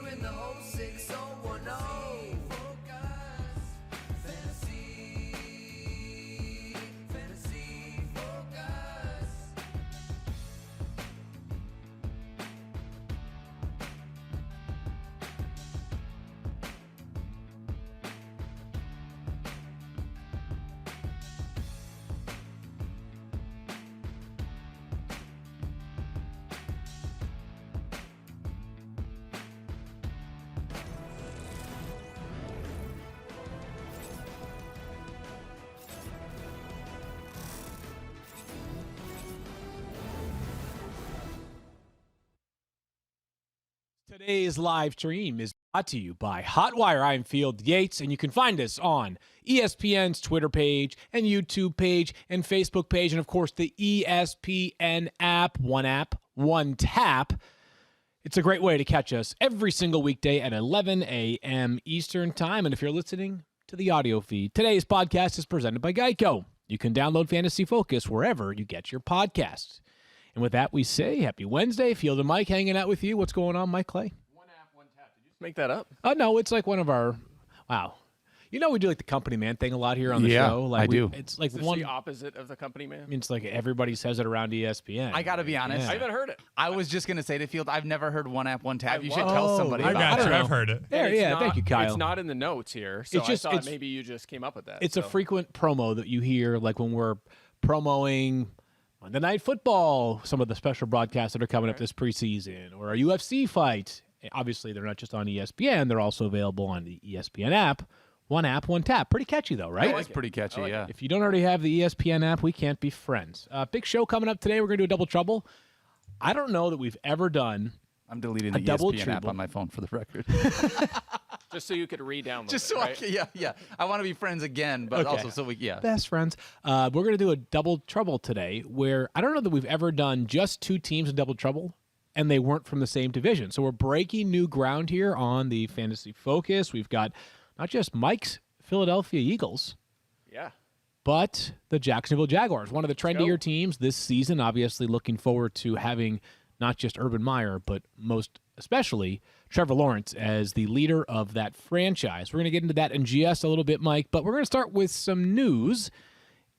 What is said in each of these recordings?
We're in the 06010. Focus. Fantasy focus. Today's live stream is brought to you by Hotwire. I'm Field Yates, and you can find us on ESPN's Twitter page and YouTube page and Facebook page, and of course the ESPN app, one tap. It's a great way to catch us every single weekday at 11 a.m. Eastern Time. And if you're listening to the audio feed, today's podcast is presented by Geico. You can download Fantasy Focus wherever you get your podcasts. And with that, we say happy Wednesday. Field and Mike hanging out with you. What's going on, Mike Clay? One app, one tap. Did you just make that up? No, it's like one of our, wow. You know, we do like the company man thing a lot here on the show. Like I do. It's like Is this the opposite of the company man? I mean, it's like everybody says it around ESPN. I got to be honest. Yeah. I haven't heard it. I was just going to say to Field, I've never heard one app, one tap. You should Whoa. tell somebody I about got it. you. know. I've heard it. There, And it's yeah, not- thank you, Kyle. It's not in the notes here, so It's just- I thought it's- maybe you just came up with that. It's a so. frequent promo that you hear, like when we're promoting Monday Night Football, some of the special broadcasts that are coming up this preseason, or a UFC fight. Obviously, they're not just on ESPN; they're also available on the ESPN app. One app, one tap. Pretty catchy, though, right? That is pretty catchy, like yeah. If you don't already have the ESPN app, we can't be friends. Big show coming up today. We're going to do a double trouble. I don't know that we've ever done. I'm deleting A the double ESPN app triple. on my phone for the record. Just so you could re-download Just it, so right? yeah. I want to be friends again, but Okay. also so yeah. Best friends. We're going to do a double trouble today where I don't know that we've ever done just two teams in double trouble and they weren't from the same division. So we're breaking new ground here on the Fantasy Focus. We've got not just Mike's Philadelphia Eagles, Yeah. but the Jacksonville Jaguars, one of the trendier go. teams this season. Obviously looking forward to having not just Urban Meyer, but most especially Trevor Lawrence as the leader of that franchise. We're going to get into that in just a little bit, Mike, but we're going to start with some news.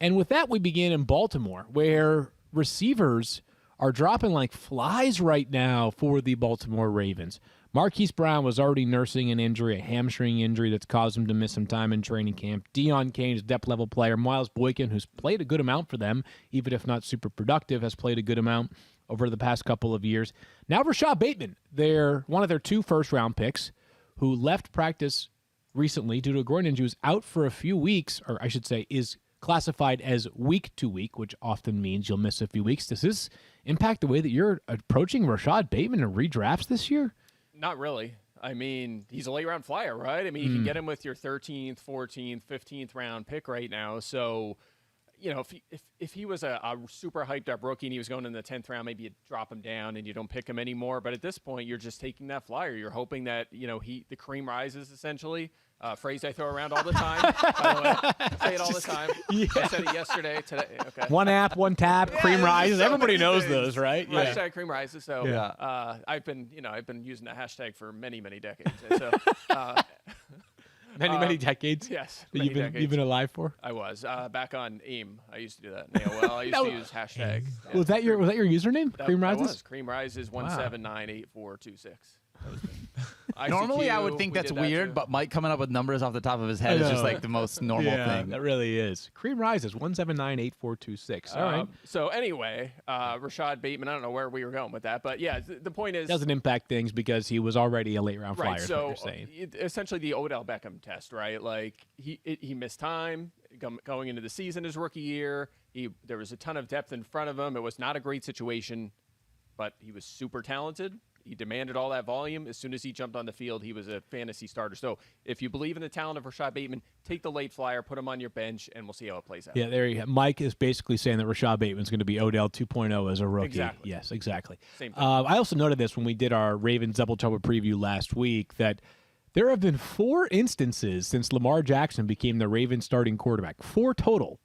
And with that, we begin in Baltimore, where receivers are dropping like flies right now for the Baltimore Ravens. Marquise Brown was already nursing an injury, a hamstring injury that's caused him to miss some time in training camp. Deion Kane is a depth-level player. Miles Boykin, who's played a good amount for them, even if not super productive, has played a good amount over the past couple of years. Now Rashad Bateman, one of their two first-round picks, who left practice recently due to a groin injury, was out for a few weeks, or I should say is classified as week to week, which often means you'll miss a few weeks. Does this impact the way that you're approaching Rashad Bateman in redrafts this year? Not really. I mean, he's a late-round flyer, right? I mean, you can get him with your 13th, 14th, 15th round pick right now. So, you know, if he was a super hyped-up rookie and he was going in the 10th round, maybe you drop him down and you don't pick him anymore. But at this point, you're just taking that flyer. You're hoping that, you know, the cream rises, essentially. Phrase I throw around all the time, by the way. Say it all the time. Yeah. I said it yesterday, today. Okay. One app, one tap, cream there's rises. so Everybody many knows things. those, right? Hashtag cream rises. So Yeah. I've been using that hashtag for many, many decades. And so Many decades. yes, That many you've been decades. alive for. I was back on AIM. I used to do that. In AOL. I used to use hashtag. Yeah. Was that your username? That- Cream that rises. was. Cream rises 1798426. That was me. Normally, I ICQ, would think we that's did that weird, too. but Mike coming up with numbers off the top of his head I is just know. like the most normal thing. That really is. Cream rises 1798426. All right. So anyway, Rashad Bateman. I don't know where we were going with that, but yeah, the point is Doesn't impact things because he was already a late round flyer. right. is So what you're saying. essentially the Odell Beckham test, right? Like he missed time going into the season his rookie year. There was a ton of depth in front of him. It was not a great situation, but he was super talented. He demanded all that volume. As soon as he jumped on the field, he was a fantasy starter. So if you believe in the talent of Rashad Bateman, take the late flyer, put him on your bench, and we'll see how it plays out. Yeah, there you go. Mike is basically saying that Rashad Bateman's going to be Odell 2.0 as a rookie. Exactly. Yes, exactly. Same thing. I also noted this when we did our Ravens Double Trouble preview last week that there have been 4 instances since Lamar Jackson became the Ravens starting quarterback, 4 total,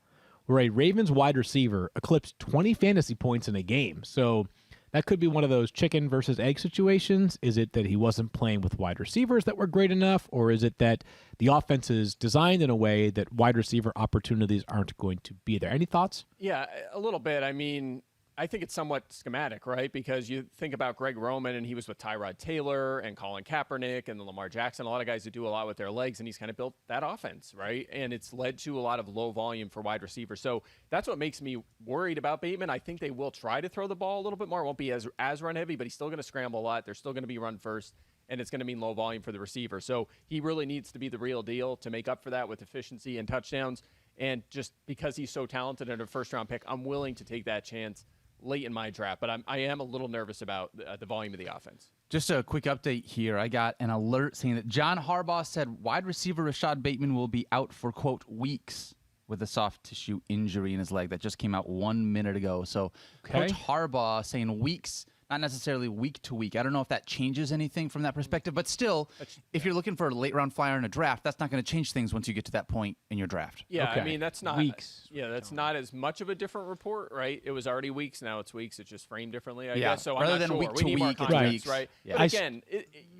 where a Ravens wide receiver eclipsed 20 fantasy points in a game. So that could be one of those chicken versus egg situations. Is it that he wasn't playing with wide receivers that were great enough, or is it that the offense is designed in a way that wide receiver opportunities aren't going to be there? Any thoughts? Yeah, a little bit. I mean, I think it's somewhat schematic, right? Because you think about Greg Roman, and he was with Tyrod Taylor and Colin Kaepernick and Lamar Jackson, a lot of guys who do a lot with their legs, and he's kind of built that offense, right? And it's led to a lot of low volume for wide receivers. So that's what makes me worried about Bateman. I think they will try to throw the ball a little bit more. It won't be as run heavy, but he's still going to scramble a lot. They're still going to be run first, and it's going to mean low volume for the receiver. So he really needs to be the real deal to make up for that with efficiency and touchdowns. And just because he's so talented and a first-round pick, I'm willing to take that chance late in my draft, but I am a little nervous about the volume of the offense. Just a quick update here. I got an alert saying that John Harbaugh said wide receiver Rashad Bateman will be out for, quote, weeks with a soft tissue injury in his leg. That just came out 1 minute ago. So Coach Harbaugh saying weeks, not necessarily week to week. I don't know if that changes anything from that perspective, but still, if you're looking for a late round flyer in a draft, that's not going to change things once you get to that point in your draft. Yeah, Okay. I mean, that's not Weeks. Yeah, that's not as much of a different report, right? It was already weeks, now it's weeks. It's just framed differently, I Yeah, guess. So rather I'm not than sure. week We to need more week, it's context, weeks. right? Yeah. But again,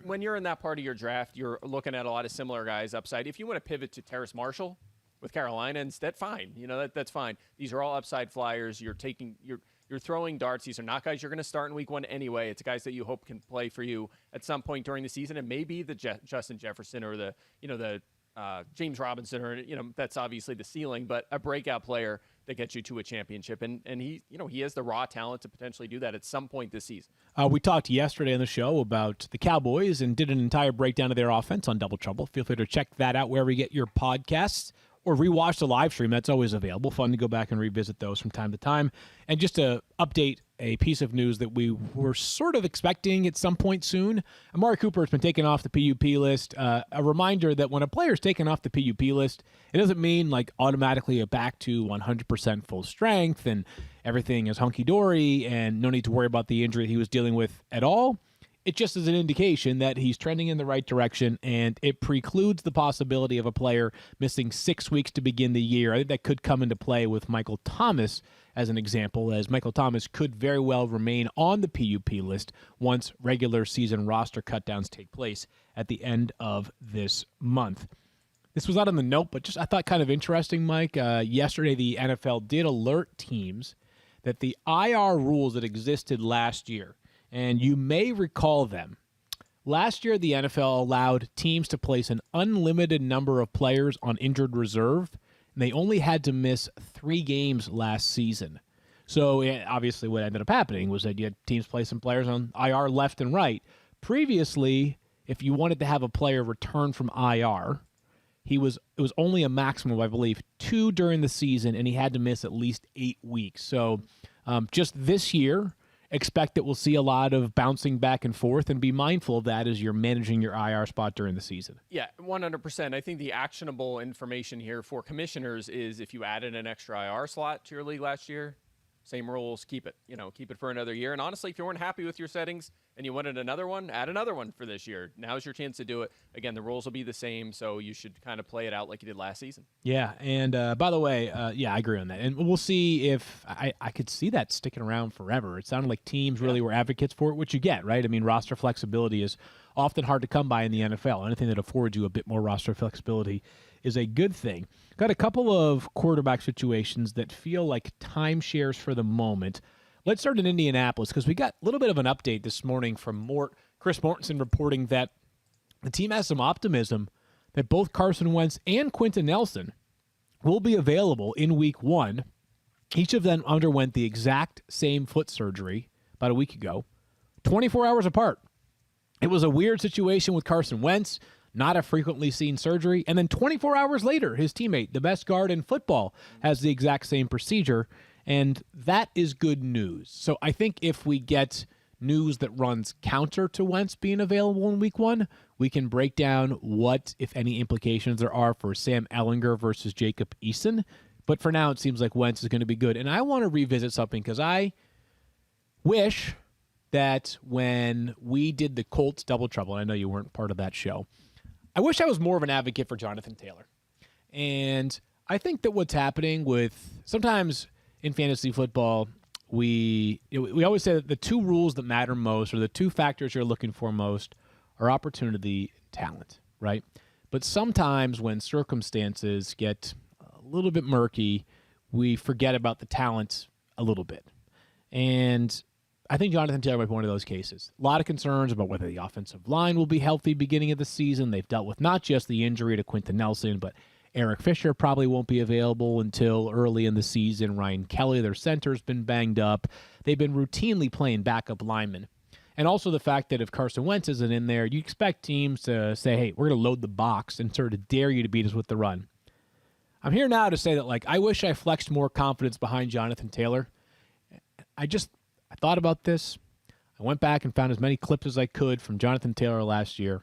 when you're in that part of your draft, you're looking at a lot of similar guys upside. If you want to pivot to Terrace Marshall with Carolina instead, fine. You know, that's fine. These are all upside flyers. You're throwing darts. These are not guys you're going to start in week one anyway. It's guys that you hope can play for you at some point during the season, and maybe the Justin Jefferson or the James Robinson, or that's obviously the ceiling, but a breakout player that gets you to a championship, and he has the raw talent to potentially do that at some point this season. We talked yesterday on the show about the Cowboys and did an entire breakdown of their offense on Double Trouble. Feel free to check that out wherever you get your podcasts, or rewatch the live stream. That's always available. Fun to go back and revisit those from time to time. And just to update a piece of news that we were sort of expecting at some point soon, Amari Cooper has been taken off the PUP list. A reminder that when a player is taken off the PUP list, it doesn't mean like automatically a back to 100% full strength and everything is hunky-dory and no need to worry about the injury he was dealing with at all. It just is an indication that he's trending in the right direction, and it precludes the possibility of a player missing 6 weeks to begin the year. I think that could come into play with Michael Thomas as an example, as Michael Thomas could very well remain on the PUP list once regular season roster cutdowns take place at the end of this month. This was not on the note, but just I thought kind of interesting, Mike. Yesterday, the NFL did alert teams that the IR rules that existed last year, and you may recall them. Last year, the NFL allowed teams to place an unlimited number of players on injured reserve, and they only had to miss 3 games last season. So obviously what ended up happening was that you had teams placing players on IR left and right. Previously, if you wanted to have a player return from IR, it was only a maximum of, I believe, 2 during the season, and he had to miss at least 8 weeks. So just this year, expect that we'll see a lot of bouncing back and forth, and be mindful of that as you're managing your IR spot during the season. Yeah, 100%. I think the actionable information here for commissioners is if you added an extra IR slot to your league last year, same rules, keep it. Keep it for another year. And honestly, if you weren't happy with your settings and you wanted another one, add another one for this year. Now's your chance to do it. Again, the rules will be the same, so you should kind of play it out like you did last season. Yeah, and by the way, I agree on that. And we'll see if I could see that sticking around forever. It sounded like teams really were advocates for it, which you get, right? I mean, roster flexibility is often hard to come by in the NFL. Anything that affords you a bit more roster flexibility is a good thing. Got a couple of quarterback situations that feel like timeshares for the moment. Let's start in Indianapolis, because we got a little bit of an update this morning from Chris Mortensen reporting that the team has some optimism that both Carson Wentz and Quentin Nelson will be available in week 1. Each of them underwent the exact same foot surgery about a week ago, 24 hours apart. It was a weird situation with Carson Wentz, not a frequently seen surgery, and then 24 hours later, his teammate, the best guard in football, has the exact same procedure, and that is good news. So I think if we get news that runs counter to Wentz being available in week 1, we can break down what, if any, implications there are for Sam Ehlinger versus Jacob Eason. But for now, it seems like Wentz is going to be good. And I want to revisit something, because I wish that when we did the Colts Double Trouble, and I know you weren't part of that show, I wish I was more of an advocate for Jonathan Taylor. And I think that what's happening with sometimes in fantasy football, we always say that the two rules that matter most, or the two factors you're looking for most, are opportunity and talent, right? But sometimes when circumstances get a little bit murky, we forget about the talent a little bit. And I think Jonathan Taylor might be one of those cases. A lot of concerns about whether the offensive line will be healthy beginning of the season. They've dealt with not just the injury to Quentin Nelson, but Eric Fisher probably won't be available until early in the season. Ryan Kelly, their center's been banged up. They've been routinely playing backup linemen. And also the fact that if Carson Wentz isn't in there, you expect teams to say, hey, we're going to load the box and sort of dare you to beat us with the run. I'm here now to say that, like, I wish I flexed more confidence behind Jonathan Taylor. I thought about this. I went back and found as many clips as I could from Jonathan Taylor last year.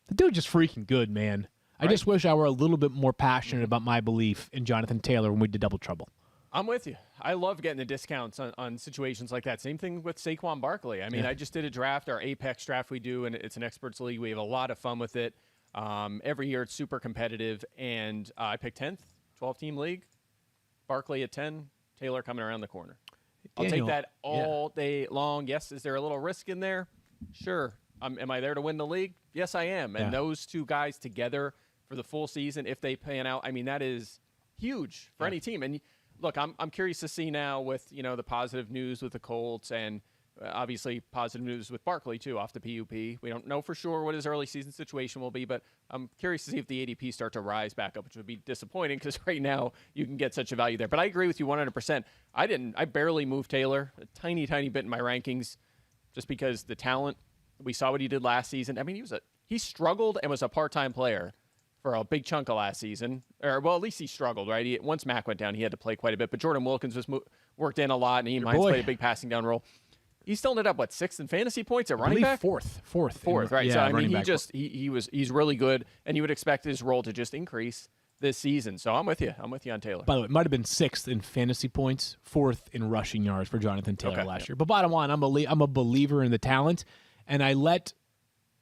The dude's just freaking good, man. I just wish I were a little bit more passionate about my belief in Jonathan Taylor when we did Double Trouble. I'm with you. I love getting the discounts on situations like that. Same thing with Saquon Barkley. I mean, I just did a draft, our Apex draft we do, and it's an experts league. We have a lot of fun with it. Every year it's super competitive, and I picked 10th, 12-team league. Barkley at 10, Taylor coming around the corner. I'll take that all day long. Yes, is there a little risk in there? Sure. Am I there to win the league? Yes, I am. And those two guys together for the full season, if they pan out, I mean, that is huge for any team. And look, I'm curious to see now with, the positive news with the Colts and obviously positive news with Barkley too off the PUP. We don't know for sure what his early season situation will be, but I'm curious to see if the ADP start to rise back up, which would be disappointing because right now you can get such a value there. But I agree with you 100%. I barely moved Taylor a tiny bit in my rankings just because the talent, we saw what he did last season. I mean, he struggled and was a part-time player for a big chunk of last season. Or, well, at least he struggled, right? Once Mac went down, he had to play quite a bit. But Jordan Wilkins was worked in a lot, and he played a big passing down role. He still ended up, sixth in fantasy points at running back? Fourth, right? Yeah, so, I mean, he's really good, and you would expect his role to just increase this season. So I'm with you. I'm with you on Taylor. By the way, it might have been sixth in fantasy points, fourth in rushing yards for Jonathan Taylor last year. But bottom line, I'm a believer in the talent, and I let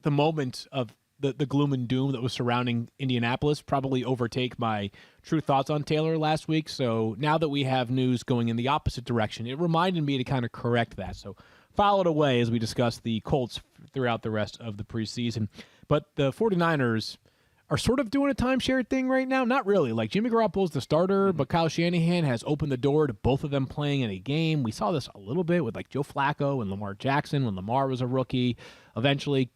the moment of the gloom and doom that was surrounding Indianapolis probably overtake my true thoughts on Taylor last week. So now that we have news going in the opposite direction, it reminded me to kind of correct that. So file it away as we discuss the Colts throughout the rest of the preseason. But the 49ers are sort of doing a timeshare thing right now. Not really. Like, Jimmy Garoppolo's the starter, but Kyle Shanahan has opened the door to both of them playing in a game. We saw this a little bit with, like, Joe Flacco and Lamar Jackson when Lamar was a rookie. Eventually,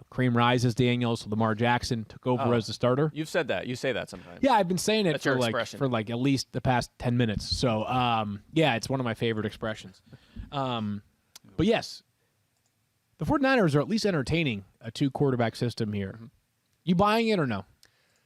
cream rises, Daniel, so Lamar Jackson took over as the starter. You've said that. You say that sometimes. Yeah, I've been saying it for expression. at least the past 10 minutes. So, it's one of my favorite expressions. But yes, the 49ers are at least entertaining a two-quarterback system here. Mm-hmm. You buying it or no?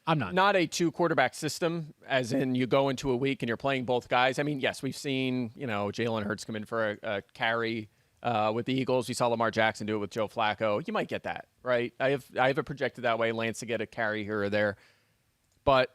I'm not. Not a two-quarterback system, as in you go into a week and you're playing both guys. I mean, yes, we've seen, Jalen Hurts come in for a carry with the Eagles. We saw Lamar Jackson do it with Joe Flacco. You might get that, right? I have it projected that way, Lance to get a carry here or there. But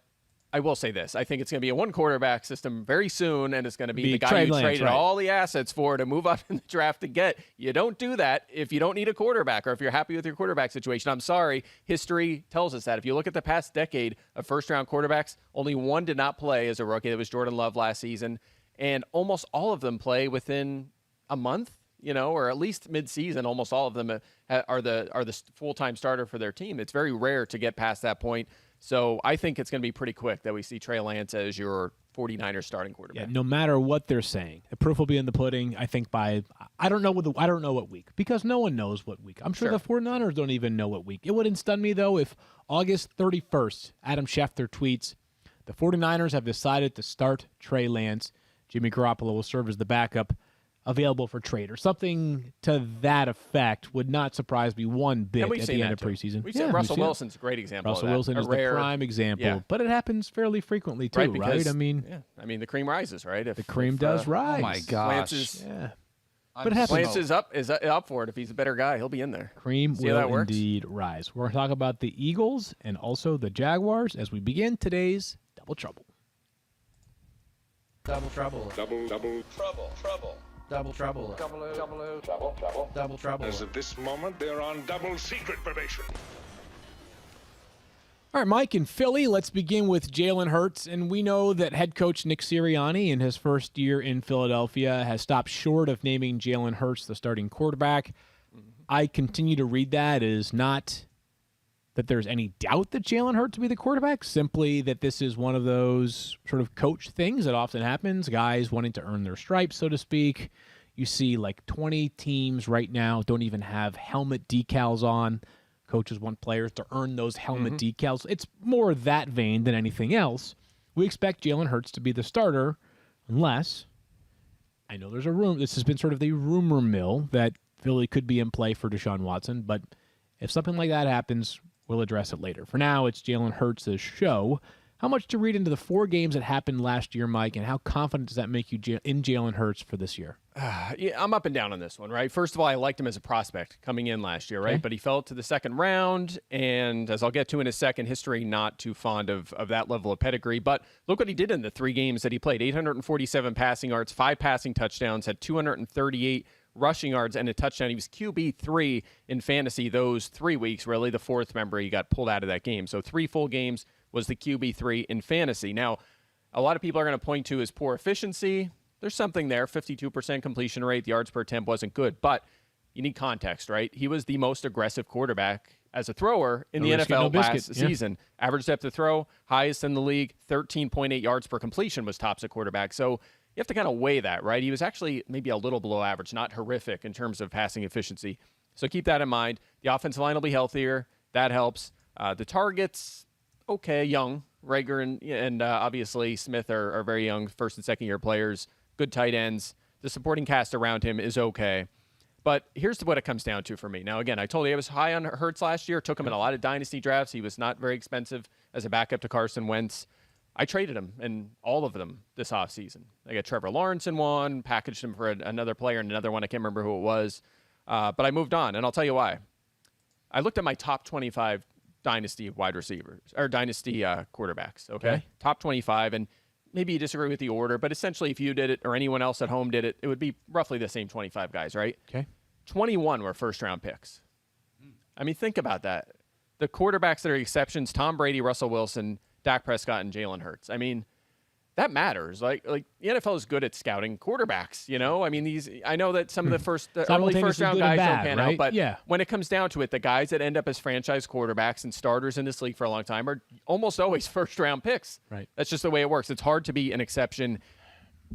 I will say this. I think it's going to be a one-quarterback system very soon, and it's going to be the guy you traded all the assets for to move up in the draft to get. You don't do that if you don't need a quarterback or if you're happy with your quarterback situation. I'm sorry. History tells us that. If you look at the past decade of first-round quarterbacks, only one did not play as a rookie. That was Jordan Love last season. And almost all of them play within a month, or at least mid-season. Almost all of them are the full-time starter for their team. It's very rare to get past that point. So I think it's going to be pretty quick that we see Trey Lance as your 49ers starting quarterback. Yeah, no matter what they're saying, the proof will be in the pudding. I think by I don't know what week, because no one knows what week. I'm sure the 49ers don't even know what week. It wouldn't stun me though if August 31st, Adam Schefter tweets, the 49ers have decided to start Trey Lance. Jimmy Garoppolo will serve as the backup, available for trade, or something to that effect. Would not surprise me one bit at the end of preseason. We've seen Russell Wilson's a great example. Russell Wilson is the prime example, but it happens fairly frequently too, right? I mean, the cream rises, right? The cream does rise. Oh my gosh! But it happens. Lance is up for it. If he's a better guy, he'll be in there. Cream will indeed rise. We're going to talk about the Eagles and also the Jaguars as we begin today's Double Trouble. Double trouble. Double trouble. Double trouble. Double trouble. As of this moment, they're on double secret probation. All right, Mike, in Philly, let's begin with Jalen Hurts. And we know that head coach Nick Sirianni, in his first year in Philadelphia, has stopped short of naming Jalen Hurts the starting quarterback. I continue to read that as not that there's any doubt that Jalen Hurts will be the quarterback, simply that this is one of those sort of coach things that often happens, guys wanting to earn their stripes, so to speak. You see like 20 teams right now don't even have helmet decals on. Coaches want players to earn those helmet decals. It's more that vein than anything else. We expect Jalen Hurts to be the starter unless, I know there's a room, this has been sort of the rumor mill that Philly could be in play for Deshaun Watson, but if something like that happens, we'll address it later. For now, it's Jalen Hurts' show. How much to read into the 4 games that happened last year, Mike, and how confident does that make you in Jalen Hurts for this year? Yeah, I'm up and down on this one, right? First of all, I liked him as a prospect coming in last year, right? Okay. But he fell to the second round, and as I'll get to in a second, history not too fond of that level of pedigree. But look what he did in the 3 games that he played. 847 passing yards, 5 passing touchdowns, had 238 rushing yards, and a touchdown. He was QB3 in fantasy those 3 weeks, really. The 4th member, he got pulled out of that game. So 3 full games was the QB3 in fantasy. Now, a lot of people are going to point to his poor efficiency. There's something there, 52% completion rate. The yards per attempt wasn't good, but you need context, right? He was the most aggressive quarterback as a thrower in the NFL last season. Average depth of throw, highest in the league, 13.8 yards per completion was tops at quarterback. So you have to kind of weigh that, right? He was actually maybe a little below average, not horrific in terms of passing efficiency. So keep that in mind. The offensive line will be healthier. That helps. The targets, okay, young. Rager and obviously Smith are very young, first and second year players, good tight ends. The supporting cast around him is okay. But here's what it comes down to for me. Now, again, I told you I was high on Hurts last year, took him in a lot of dynasty drafts. He was not very expensive as a backup to Carson Wentz. I traded him in all of them this offseason. I got Trevor Lawrence in one, packaged him for another player in another one. I can't remember who it was. But I moved on, and I'll tell you why. I looked at my top 25 dynasty wide receivers or dynasty quarterbacks. Okay, top 25, and maybe you disagree with the order, but essentially, if you did it or anyone else at home did it, it would be roughly the same 25 guys, right? Okay, 21 were first-round picks. I mean, think about that. The quarterbacks that are exceptions: Tom Brady, Russell Wilson, Dak Prescott, and Jalen Hurts. I mean, that matters. Like the NFL is good at scouting quarterbacks. You know, I mean, I know that some of the early first-round guys don't pan out, but when it comes down to it, the guys that end up as franchise quarterbacks and starters in this league for a long time are almost always first-round picks. Right. That's just the way it works. It's hard to be an exception.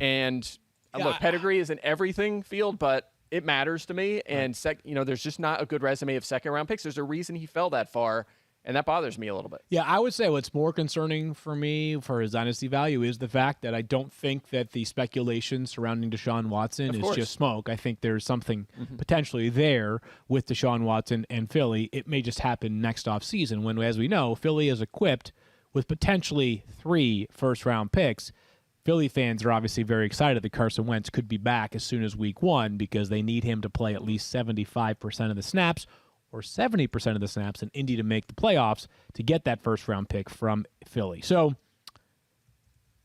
And look, pedigree isn't everything, Field, but it matters to me. And there's just not a good resume of second-round picks. There's a reason he fell that far. And that bothers me a little bit. Yeah, I would say what's more concerning for me for his dynasty value is the fact that I don't think that the speculation surrounding Deshaun Watson is just smoke. I think there's something potentially there with Deshaun Watson and Philly. It may just happen next offseason when, as we know, Philly is equipped with potentially 3 first-round picks. Philly fans are obviously very excited that Carson Wentz could be back as soon as week 1 because they need him to play at least 75% of the snaps or 70% of the snaps in Indy to make the playoffs to get that first-round pick from Philly. So,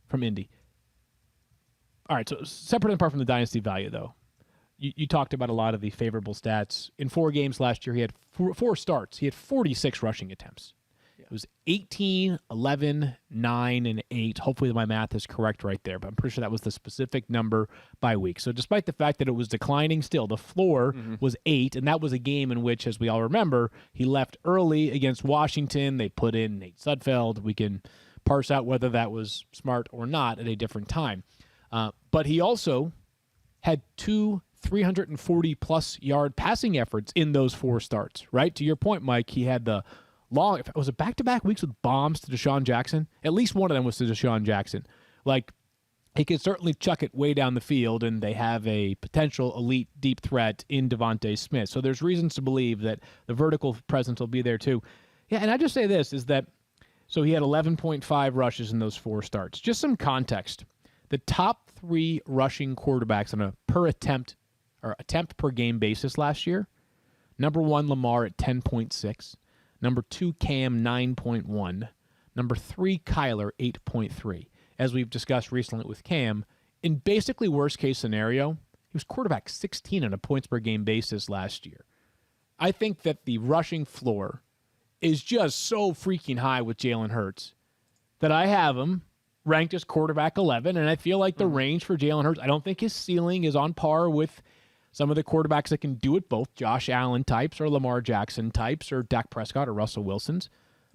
from Indy. All right, so separate and apart from the dynasty value, though, you talked about a lot of the favorable stats. In 4 games last year, he had 4 starts. He had 46 rushing attempts. It was 18, 11, 9, and 8. Hopefully my math is correct right there, but I'm pretty sure that was the specific number by week. So despite the fact that it was declining still, the floor was 8, and that was a game in which, as we all remember, he left early against Washington. They put in Nate Sudfeld. We can parse out whether that was smart or not at a different time. But he also had 2 340-plus yard passing efforts in those 4 starts, right? To your point, Mike, he had the was it back-to-back weeks with bombs to Deshaun Jackson? At least one of them was to Deshaun Jackson. Like, he could certainly chuck it way down the field, and they have a potential elite deep threat in DeVonta Smith. So there's reasons to believe that the vertical presence will be there too. Yeah, and I just say this, is that, so he had 11.5 rushes in those 4 starts. Just some context. The top 3 rushing quarterbacks on a per attempt or attempt per game basis last year, number 1, Lamar at 10.6. Number 2, Cam, 9.1. Number 3, Kyler, 8.3. As we've discussed recently with Cam, in basically worst-case scenario, he was quarterback 16 on a points-per-game basis last year. I think that the rushing floor is just so freaking high with Jalen Hurts that I have him ranked as quarterback 11, and I feel like the range for Jalen Hurts, I don't think his ceiling is on par with some of the quarterbacks that can do it both, Josh Allen types or Lamar Jackson types or Dak Prescott or Russell Wilson's.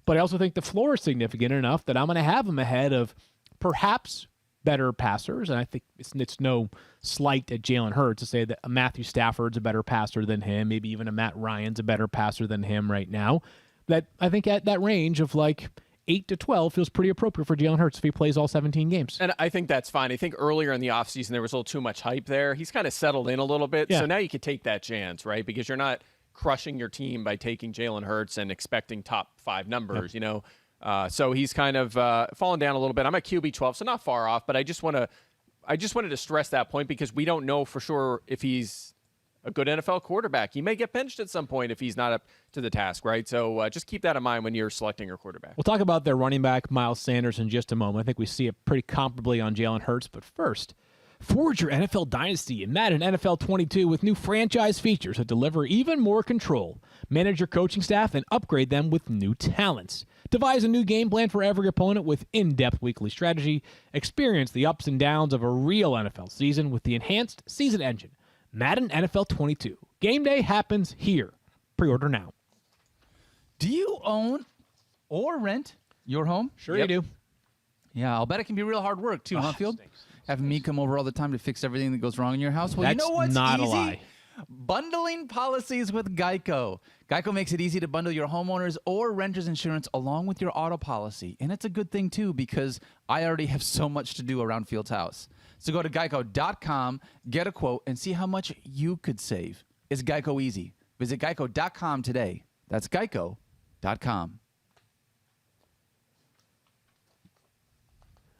But I also think the floor is significant enough that I'm going to have him ahead of perhaps better passers, and I think it's no slight at Jalen Hurts to say that a Matthew Stafford's a better passer than him, maybe even a Matt Ryan's a better passer than him right now. That I think at that range of like 8 to 12 feels pretty appropriate for Jalen Hurts if he plays all 17 games. And I think that's fine. I think earlier in the offseason there was a little too much hype there. He's kind of settled in a little bit, so now you could take that chance, right? Because you're not crushing your team by taking Jalen Hurts and expecting top 5 numbers, you know? So he's kind of fallen down a little bit. I'm at QB 12, so not far off, but I just wanted to stress that point because we don't know for sure if he's a good NFL quarterback. He may get benched at some point if he's not up to the task, right? So just keep that in mind when you're selecting your quarterback. We'll talk about their running back, Miles Sanders, in just a moment. I think we see it pretty comparably on Jalen Hurts. But first, forge your NFL dynasty in Madden NFL 22 with new franchise features that deliver even more control. Manage your coaching staff and upgrade them with new talents. Devise a new game plan for every opponent with in-depth weekly strategy. Experience the ups and downs of a real NFL season with the enhanced season engine. Madden NFL 22. Game day happens here. Pre-order now. Do you own or rent your home? Sure you do. Yeah, I'll bet it can be real hard work too, huh, Field? Having me come over all the time to fix everything that goes wrong in your house. Well, That's you know what's not easy? a lie. Bundling policies with Geico. Geico makes it easy to bundle your homeowners or renters insurance along with your auto policy. And it's a good thing, too, because I already have so much to do around Field's house. So go to geico.com, get a quote, and see how much you could save. It's Geico easy. Visit geico.com today. That's geico.com.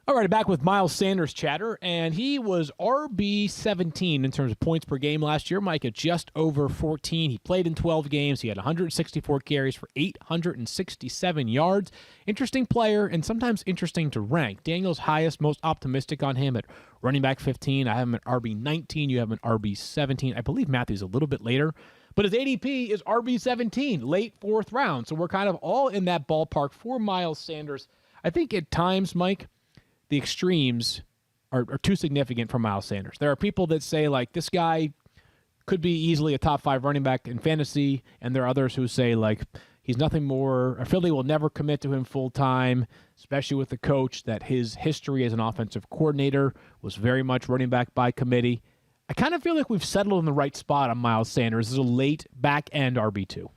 All right, back with Miles Sanders chatter, and he was RB17 in terms of points per game last year, Mike, at just over 14. He played in 12 games. He had 164 carries for 867 yards. Interesting player and sometimes interesting to rank. Daniel's highest, most optimistic on him at running back 15. I have him at RB19. You have him at RB17. I believe Matthew's a little bit later. But his ADP is RB17, late 4th round. So we're kind of all in that ballpark for Miles Sanders. I think at times, Mike, the extremes are too significant for Miles Sanders. There are people that say, like, this guy could be easily a top 5 running back in fantasy, and there are others who say, like, he's nothing more. Philly will never commit to him full-time, especially with the coach, that his history as an offensive coordinator was very much running back by committee. I kind of feel like we've settled in the right spot on Miles Sanders as a late back-end RB2.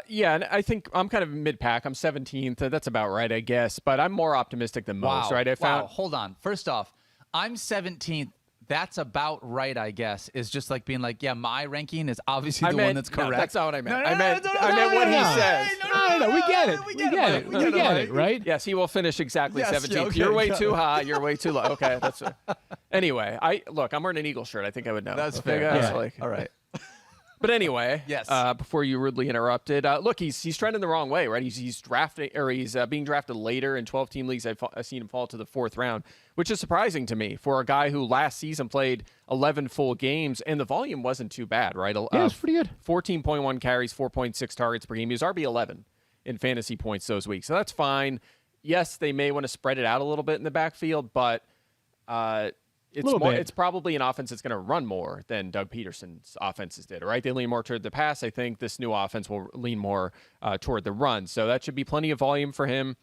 Yeah, and I think I'm kind of mid-pack. I'm 17th. That's about right, I guess. But I'm more optimistic than most, right? Hold on. First off, I'm 17th. That's about right, I guess. Is just like being like, yeah, my ranking is obviously the one that's correct. No, that's not what I meant. I meant what he says. No, we get it. We get it, right? Yes, he will finish exactly 17th. Okay, you're way too high. You're way too low. Okay, that's anyway. I'm wearing an Eagle shirt. I think I would know. That's fair. All right. But anyway, yes. Before you rudely interrupted, look, he's trending the wrong way, right? He's being drafted later in 12-team leagues. I've seen him fall to the 4th round, which is surprising to me for a guy who last season played 11 full games, and the volume wasn't too bad, right? Yeah, it was pretty good. 14.1 carries, 4.6 targets per game. He was RB11 in fantasy points those weeks, so that's fine. Yes, they may want to spread it out a little bit in the backfield, but it's probably an offense that's going to run more than Doug Peterson's offenses did, right? They lean more toward the pass. I think this new offense will lean more toward the run. So that should be plenty of volume for him.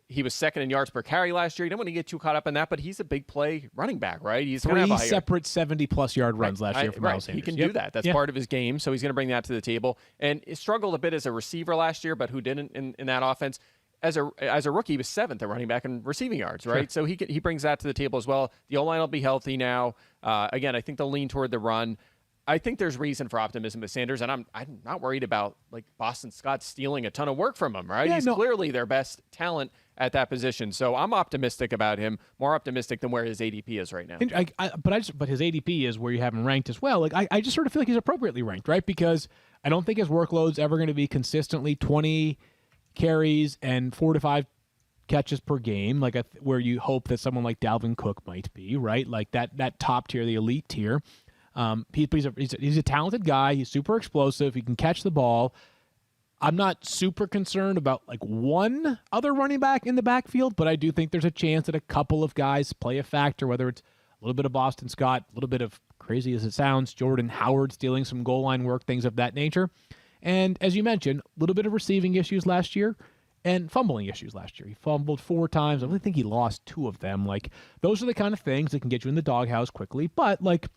He was 2nd in yards per carry last year. You don't want to get too caught up in that, but he's a big play running back, right? He's going to have 3 separate 70-plus yard runs last year for Miles Sanders. He can do that. That's part of his game, so he's going to bring that to the table. And he struggled a bit as a receiver last year, but who didn't in that offense? As a rookie, he was 7th at running back in receiving yards, right? Sure. So he brings that to the table as well. The O-line will be healthy now. Again, I think they'll lean toward the run. I think there's reason for optimism with Sanders, and I'm not worried about like Boston Scott stealing a ton of work from him, right? He's clearly their best talent at that position. So I'm optimistic about him, more optimistic than where his ADP is right now. But his ADP is where you have him ranked as well. Like I just sort of feel like he's appropriately ranked, right? Because I don't think his workload's ever going to be consistently 20 carries and 4 to 5 catches per game, like where you hope that someone like Dalvin Cook might be, right? Like that top tier, the elite tier. He's a talented guy. He's super explosive. He can catch the ball. I'm not super concerned about like one other running back in the backfield, but I do think there's a chance that a couple of guys play a factor, whether it's a little bit of Boston Scott, a little bit of, crazy as it sounds, Jordan Howard stealing some goal line work, things of that nature. And as you mentioned, a little bit of receiving issues last year and fumbling issues last year. He fumbled 4 times. I really think he lost 2 of them. Like, those are the kind of things that can get you in the doghouse quickly. But, like,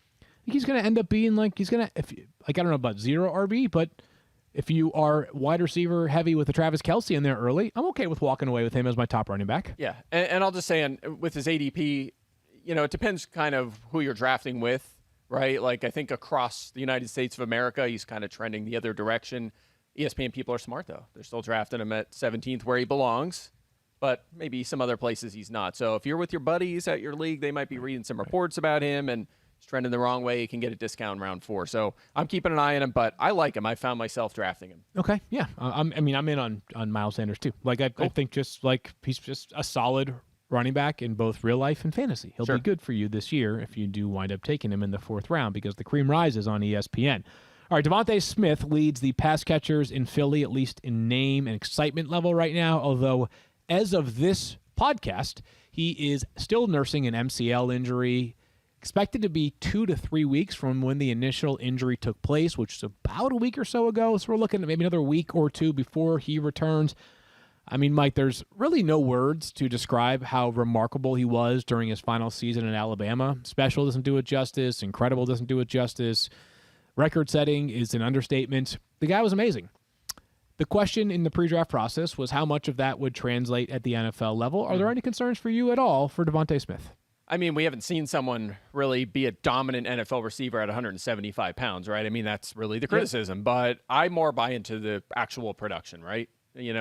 he's going to end up being like, he's going to, I don't know about 0 RB, but if you are wide receiver heavy with the Travis Kelce in there early, I'm okay with walking away with him as my top running back. Yeah, and I'll just say, with his ADP, it depends kind of who you're drafting with, right? Like, I think across the United States of America, he's kind of trending the other direction. ESPN people are smart, though. They're still drafting him at 17th where he belongs, but maybe some other places he's not. So if you're with your buddies at your league, they might be reading some reports about him, and he's trending the wrong way. He can get a discount in round 4. So I'm keeping an eye on him, but I like him. I found myself drafting him. Okay, yeah. I'm in on Miles Sanders, too. Like, I think just, like, he's just a solid running back in both real life and fantasy. He'll be good for you this year if you do wind up taking him in the 4th round because the cream rises on ESPN. All right, DeVonta Smith leads the pass catchers in Philly, at least in name and excitement level right now, although as of this podcast, he is still nursing an MCL injury, expected to be 2 to 3 weeks from when the initial injury took place, which is about a week or so ago. So we're looking at maybe another week or 2 before he returns. I mean, Mike, there's really no words to describe how remarkable he was during his final season in Alabama. Special doesn't do it justice. Incredible doesn't do it justice. Record-setting is an understatement. The guy was amazing. The question in the pre-draft process was how much of that would translate at the NFL level. Are there any concerns for you at all for DeVonta Smith? I mean, we haven't seen someone really be a dominant NFL receiver at 175 pounds, right? I mean, that's really the criticism. But I more buy into the actual production, right? He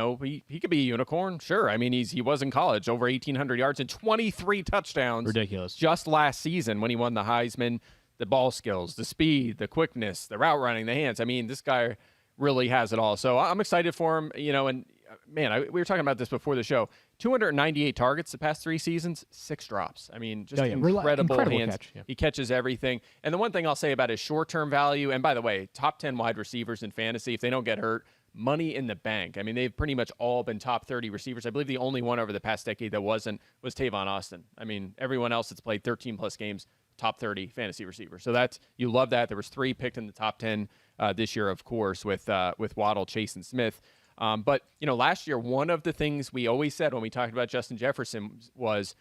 could be a unicorn, sure. I mean, he was in college, over 1,800 yards and 23 touchdowns. Ridiculous. Just last season when he won the Heisman. The ball skills, the speed, the quickness, the route running, the hands. I mean, this guy really has it all. So I'm excited for him, and man, we were talking about this before the show. 298 targets the past 3 seasons, 6 drops. I mean, just incredible hands. Catch, yeah. He catches everything. And the one thing I'll say about his short-term value, and by the way, top 10 wide receivers in fantasy, if they don't get hurt, money in the bank. I mean, they've pretty much all been top 30 receivers. I believe the only one over the past decade that wasn't was Tavon Austin. I mean, everyone else that's played 13-plus games, top 30 fantasy receiver. So you love that. There was 3 picked in the top 10 this year, of course, with Waddle, Chase, and Smith. But last year, one of the things we always said when we talked about Justin Jefferson was,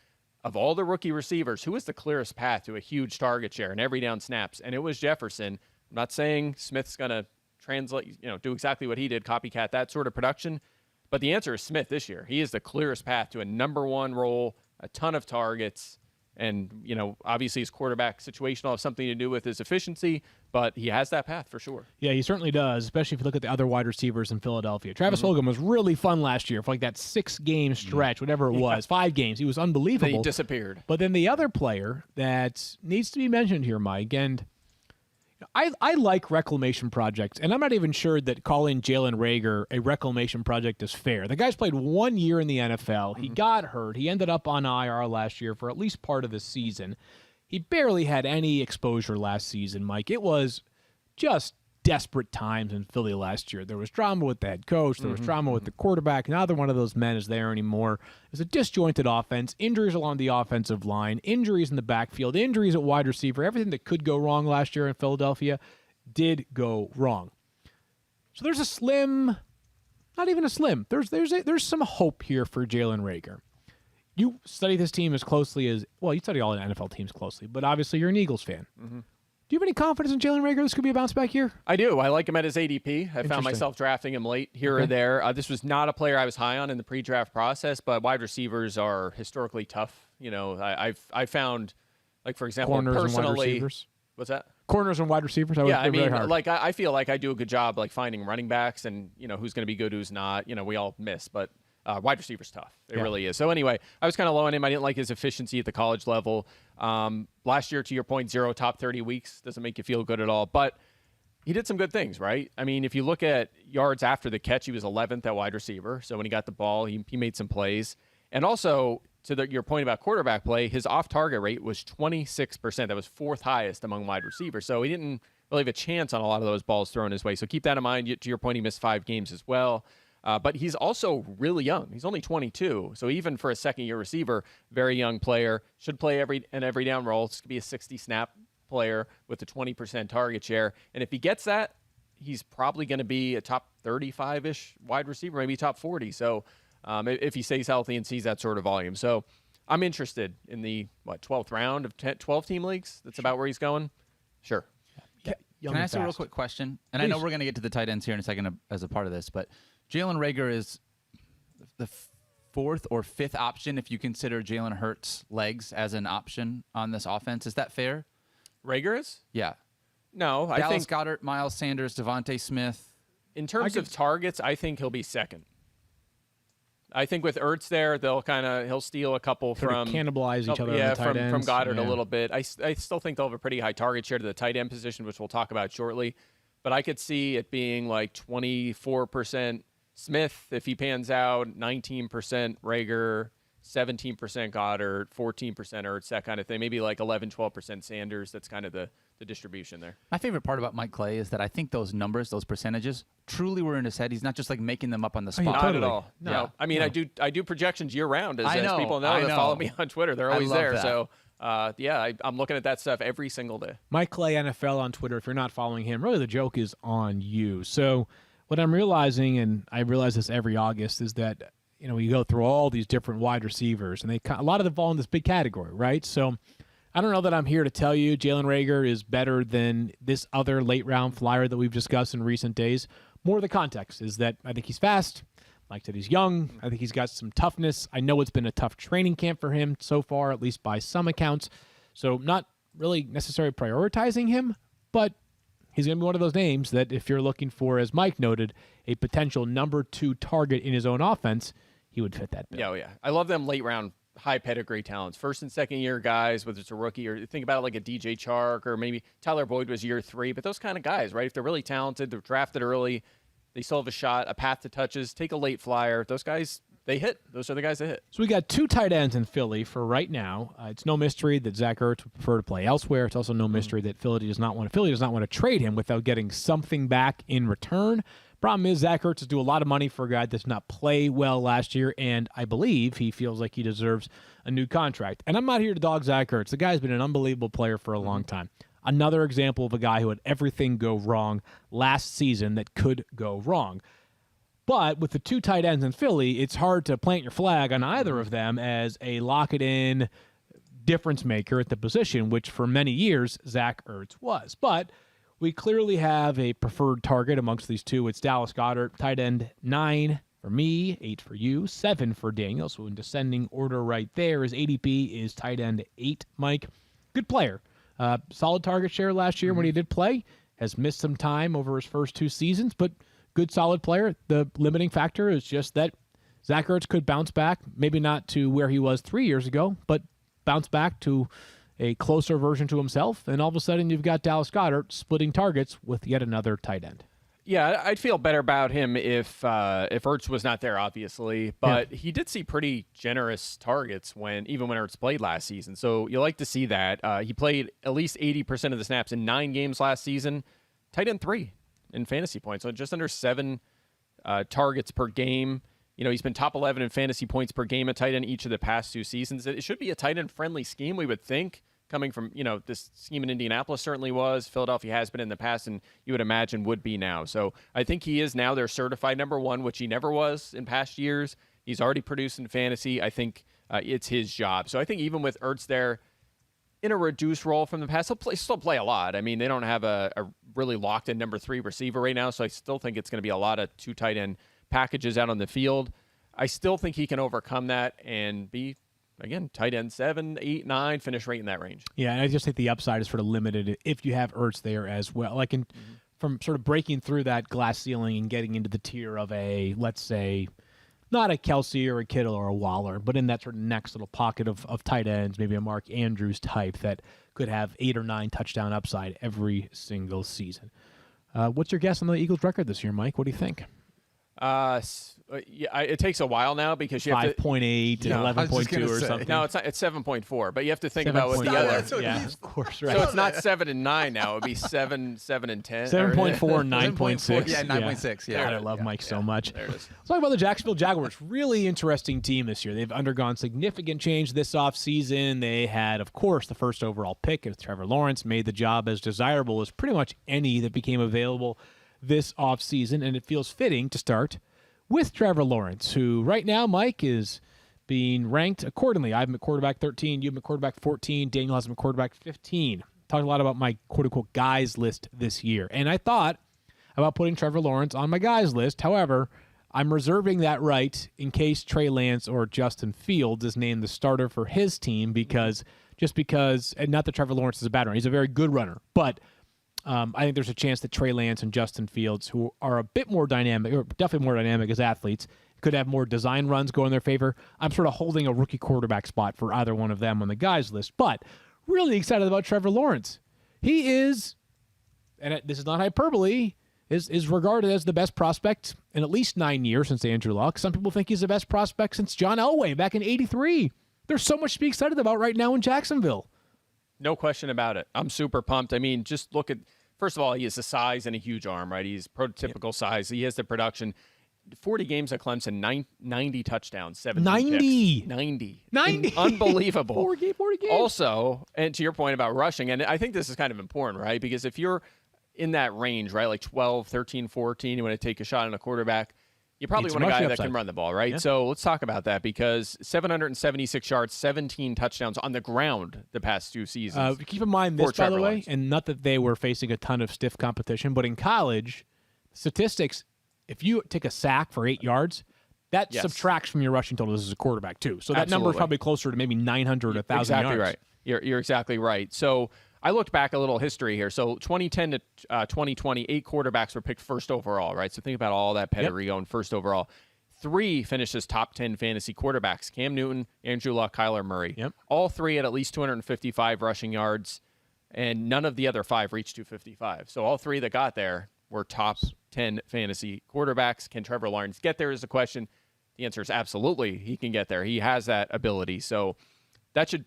of all the rookie receivers, who was the clearest path to a huge target share and every down snaps? And it was Jefferson. I'm not saying Smith's going to translate, do exactly what he did, copycat that sort of production. But the answer is Smith this year. He is the clearest path to a number 1 role, a ton of targets. And, obviously his quarterback situation will have something to do with his efficiency, but he has that path for sure. Yeah, he certainly does, especially if you look at the other wide receivers in Philadelphia. Travis Fulgham was really fun last year for like that 6-game stretch, whatever it was, 5 games. He was unbelievable. Then he disappeared. But then the other player that needs to be mentioned here, Mike, and I like reclamation projects, and I'm not even sure that calling Jalen Reagor a reclamation project is fair. The guy's played 1 year in the NFL. He got hurt. He ended up on IR last year for at least part of the season. He barely had any exposure last season, Mike. It was just desperate times in Philly last year. There was drama with the head coach. There was drama with the quarterback. Neither one of those men is there anymore. It's a disjointed offense, injuries along the offensive line, injuries in the backfield, injuries at wide receiver. Everything that could go wrong last year in Philadelphia did go wrong. So there's a slim, not even a slim, there's some hope here for Jalen Reagor. You study this team as closely as, well, you study all the NFL teams closely, but obviously you're an Eagles fan. Do you have any confidence in Jalen Reagor? This could be a bounce back here? I do. I like him at his ADP. I found myself drafting him late here or there. This was not a player I was high on in the pre-draft process, but wide receivers are historically tough. I found, like, for example, corners personally. And wide receivers. What's that? Corners and wide receivers. I mean, like, I feel like I do a good job, like, finding running backs and, who's going to be good, who's not. We all miss, but wide receiver's tough. It really is. So anyway, I was kind of low on him. I didn't like his efficiency at the college level. Last year, to your point, 0 top 30 weeks doesn't make you feel good at all. But he did some good things, right? I mean, if you look at yards after the catch, he was 11th at wide receiver. So when he got the ball, he made some plays. And also, to your point about quarterback play, his off-target rate was 26%. That was 4th highest among wide receivers. So he didn't really have a chance on a lot of those balls thrown his way. So keep that in mind. To your point, he missed 5 games as well. But he's also really young. He's only 22. So even for a second-year receiver, very young player, should play every down role. This could be a 60-snap player with a 20% target share. And if he gets that, he's probably going to be a top 35-ish wide receiver, maybe top 40. So if he stays healthy and sees that sort of volume. So I'm interested in the, 12th round of 12-team leagues? That's about where he's going? Sure. Can I ask a real quick question? And I know we're going to get to the tight ends here in a second as a part of this, but Jalen Reagor is the 4th or 5th option if you consider Jalen Hurts' legs as an option on this offense. Is that fair? Reagor is? Yeah. No, I Dallas think Goedert, Miles Sanders, DeVonta Smith. in terms of targets, I think he'll be second. I think with Ertz there, he'll steal a couple from cannibalize each other. On the tight ends. From Goddard a little bit. I still think they'll have a pretty high target share to the tight end position, which we'll talk about shortly. But I could see it being like 24% Smith if he pans out, 19% Reagor, 17% Goddard, 14% Ertz, that kind of thing. Maybe like 11, 12% Sanders. That's kind of the distribution there. My favorite part about Mike Clay is that I think those numbers, those percentages, truly were in his head. He's not just like making them up on the spot. Not Totally. at all. No. Yeah. I mean, no. I do projections year round, as people know that follow me on Twitter. They're always there. That. So, I'm looking at that stuff every single day. Mike Clay NFL on Twitter. If you're not following him, really the joke is on you. So what I'm realizing, and I realize this every August, is that you go through all these different wide receivers, and a lot of them fall in this big category, right? So I don't know that I'm here to tell you Jalen Reagor is better than this other late-round flyer that we've discussed in recent days. More of the context is that I think he's fast. Like I said, he's young. I think he's got some toughness. I know it's been a tough training camp for him so far, at least by some accounts. So not really necessarily prioritizing him, but he's going to be one of those names that if you're looking for, as Mike noted, a potential number 2 target in his own offense, he would fit that bill. Yeah, yeah. I love them late-round high pedigree talents, 1st and 2nd year guys, whether it's a rookie or think about it like a DJ Chark or maybe Tyler Boyd was year 3, but those kind of guys, right? If they're really talented, they're drafted early, they still have a shot, a path to touches, take a late flyer. Those guys, they hit. Those are the guys that hit. So we got 2 tight ends in Philly for right now. It's no mystery that Zach Ertz would prefer to play elsewhere. It's also no mystery that Philly does not want to trade him without getting something back in return. Problem is, Zach Ertz is due a lot of money for a guy that's not play well last year, and I believe he feels like he deserves a new contract. And I'm not here to dog Zach Ertz. The guy's been an unbelievable player for a long time. Another example of a guy who had everything go wrong last season that could go wrong. But with the 2 tight ends in Philly, it's hard to plant your flag on either of them as a lock-it-in difference maker at the position, which for many years Zach Ertz was. But we clearly have a preferred target amongst these 2. It's Dallas Goedert, tight end 9 for me, 8 for you, 7 for Daniel. So in descending order right there, his ADP is tight end 8, Mike. Good player. Solid target share last year when he did play. Has missed some time over his first 2 seasons, but good solid player. The limiting factor is just that Zach Ertz could bounce back, maybe not to where he was 3 years ago, but bounce back to a closer version to himself, and all of a sudden you've got Dallas Goedert splitting targets with yet another tight end. Yeah, I'd feel better about him if Ertz was not there, obviously. But he did see pretty generous targets even when Ertz played last season. So you like to see that. He played at least 80% of the snaps in 9 games last season. Tight end 3 in fantasy points, so just under 7 targets per game. He's been top 11 in fantasy points per game at tight end each of the past 2 seasons. It should be a tight end friendly scheme, we would think. Coming from, this scheme in Indianapolis certainly was. Philadelphia has been in the past, and you would imagine would be now. So I think he is now their certified number 1, which he never was in past years. He's already produced in fantasy. I think it's his job. So I think even with Ertz there in a reduced role from the past, he'll still play a lot. I mean, they don't have a really locked-in number 3 receiver right now, so I still think it's going to be a lot of 2 tight end packages out on the field. I still think he can overcome that and be, again, tight end 7, 8, 9, finish right in that range. Yeah, and I just think the upside is sort of limited if you have Ertz there as well. Like from sort of breaking through that glass ceiling and getting into the tier of a, let's say, not a Kelsey or a Kittle or a Waller, but in that sort of next little pocket of tight ends, maybe a Mark Andrews type that could have 8 or 9 touchdown upside every single season. What's your guess on the Eagles' record this year, Mike? What do you think? Yeah, it takes a while now because you have to 5.8 and 11.2 or something. No, it's not. It's 7.4. But you have to think about what the other. Yeah, of course, right. So it's not 7 and 9 now. It would be 7 and 10. 7.4 and 9.6. Yeah, 9.6. Yeah. God, I love Mike so much. There it is. Let's talk about the Jacksonville Jaguars. Really interesting team this year. They've undergone significant change this offseason. They had, of course, the first overall pick of Trevor Lawrence, made the job as desirable as pretty much any that became available this offseason, and it feels fitting to start with Trevor Lawrence, who right now, Mike, is being ranked accordingly. I have him at quarterback 13, you have him at quarterback 14, Daniel has him at quarterback 15. Talked a lot about my quote-unquote guys list this year, and I thought about putting Trevor Lawrence on my guys list. However, I'm reserving that right in case Trey Lance or Justin Fields is named the starter for his team because, and not that Trevor Lawrence is a bad runner. He's a very good runner, but I think there's a chance that Trey Lance and Justin Fields, who are a bit more dynamic, or definitely more dynamic as athletes, could have more design runs go in their favor. I'm sort of holding a rookie quarterback spot for either one of them on the guys list, but really excited about Trevor Lawrence. He is, and this is not hyperbole, is regarded as the best prospect in at least 9 years since Andrew Luck. Some people think he's the best prospect since John Elway back in '83. There's so much to be excited about right now in Jacksonville. No question about it. I'm super pumped. I mean, just look at, first of all, he has the size and a huge arm, right? He's prototypical size. He has the production. 40 games at Clemson, 90 touchdowns, 17 picks. 90. Unbelievable. 40 games. Also, and to your point about rushing, and I think this is kind of important, right? Because if you're in that range, right, like 12, 13, 14, you want to take a shot on a quarterback, you probably want a guy that can run the ball, right? Yeah. So let's talk about that because 776 yards, 17 touchdowns on the ground the past 2 seasons. Keep in mind this, by the way, and not that they were facing a ton of stiff competition, but in college, statistics, if you take a sack for 8 yards, that subtracts from your rushing total as a quarterback too. So that number is probably closer to maybe 900 or 1,000 exactly yards. Right. You're exactly right. So I looked back a little history here. So 2010 to 2020, 8 quarterbacks were picked first overall, right? So think about all that pedigree going first overall. 3 finished as top 10 fantasy quarterbacks: Cam Newton, Andrew Luck, Kyler Murray. Yep. All 3 had at least 255 rushing yards, and none of the other 5 reached 255. So all 3 that got there were top 10 fantasy quarterbacks. Can Trevor Lawrence get there is the question. The answer is absolutely he can get there. He has that ability. So that should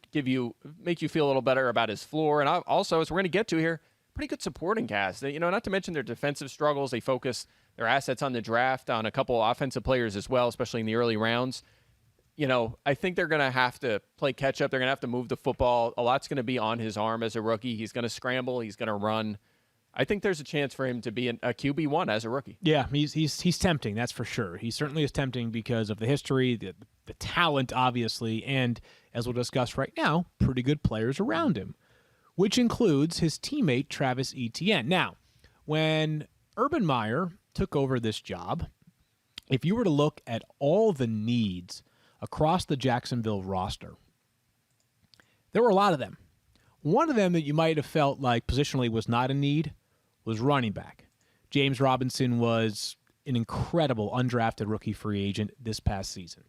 make you feel a little better about his floor. And also, as we're going to get to here, pretty good supporting cast. Not to mention their defensive struggles. They focus their assets on the draft, on a couple of offensive players as well, especially in the early rounds. I think they're going to have to play catch up. They're going to have to move the football. A lot's going to be on his arm as a rookie. He's going to scramble. He's going to run. I think there's a chance for him to be a QB1 as a rookie. Yeah, he's tempting, that's for sure. He certainly is tempting because of the history, the talent, obviously, and as we'll discuss right now, pretty good players around him, which includes his teammate Travis Etienne. Now, when Urban Meyer took over this job, if you were to look at all the needs across the Jacksonville roster, there were a lot of them. One of them that you might have felt like positionally was not a need was running back. James Robinson was an incredible undrafted rookie free agent this past season.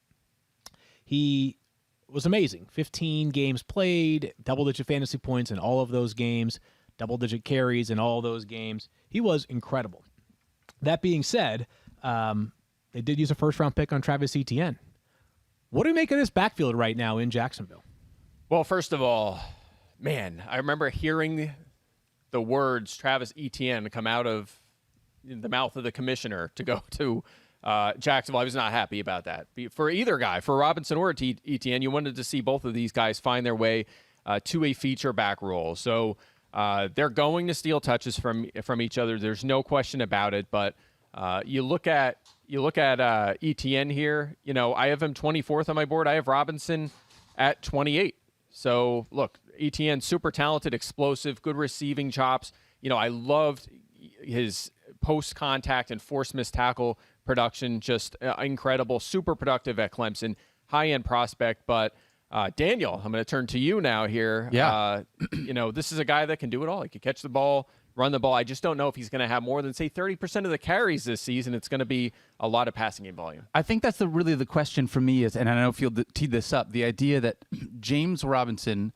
He was amazing. 15 games played, double-digit fantasy points in all of those games, double-digit carries in all those games. He was incredible. That being said, they did use a first-round pick on Travis Etienne. What do we make of this backfield right now in Jacksonville? Well, first of all, man, I remember hearing the words Travis Etienne come out of the mouth of the commissioner to go to Jacksonville. I was not happy about that. For either guy, for Robinson or Etienne, you wanted to see both of these guys find their way to a feature back role. So they're going to steal touches from each other. There's no question about it. But you look at Etienne here. I have him 24th on my board. I have Robinson at 28. So look, Etienne, super talented, explosive, good receiving chops. I loved his post-contact and force missed tackle production, just incredible, super productive at Clemson, high-end prospect. But Daniel, I'm going to turn to you now here. Yeah. This is a guy that can do it all. He can catch the ball, run the ball. I just don't know if he's going to have more than, say, 30% of the carries this season. It's going to be a lot of passing game volume. I think that's really the question for me is, and I don't know if you'll tee this up, the idea that James Robinson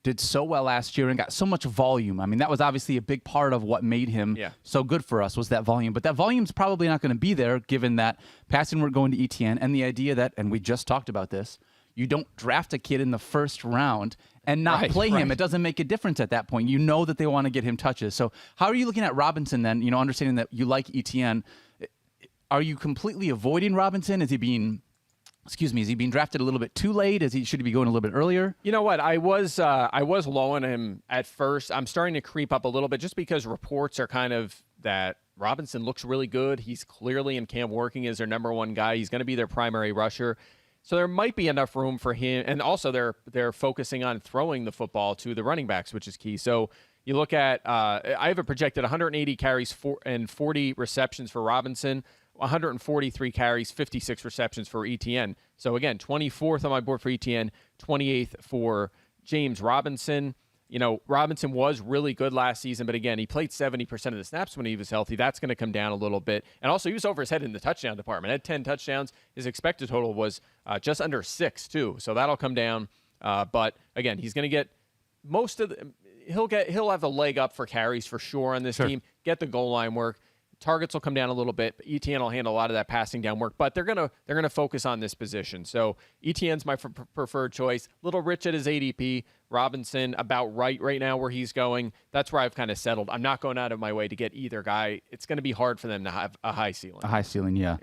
did so well last year and got so much volume. I mean, that was obviously a big part of what made him so good for us was that volume. But that volume's probably not going to be there given that passing we're going to ETN and the idea that, and we just talked about this, you don't draft a kid in the first round and not play him. It doesn't make a difference at that point. You know that they want to get him touches. So how are you looking at Robinson then, understanding that you like ETN? Are you completely avoiding Robinson? Is he being drafted a little bit too late? Should he be going a little bit earlier? You know what? I was low on him at first. I'm starting to creep up a little bit just because reports are kind of that Robinson looks really good. He's clearly in camp working as their number one guy. He's going to be their primary rusher. So there might be enough room for him. And also they're focusing on throwing the football to the running backs, which is key. So you look at I have a projected 180 carries and 40 receptions for Robinson, 143 carries, 56 receptions for ETN. So again, 24th on my board for ETN, 28th for James Robinson. Robinson was really good last season, but again, he played 70% of the snaps when he was healthy. That's going to come down a little bit. And also, he was over his head in the touchdown department. Had 10 touchdowns. His expected total was just under 6, too. So that'll come down. But again, he's going to get most of the he'll have the leg up for carries for sure on this team. Get the goal line work. Targets will come down a little bit. But ETN will handle a lot of that passing down work, but they're gonna focus on this position. So ETN's my preferred choice. Little rich at his ADP. Robinson about right now where he's going. That's where I've kind of settled. I'm not going out of my way to get either guy. It's going to be hard for them to have a high ceiling. A high ceiling, yeah.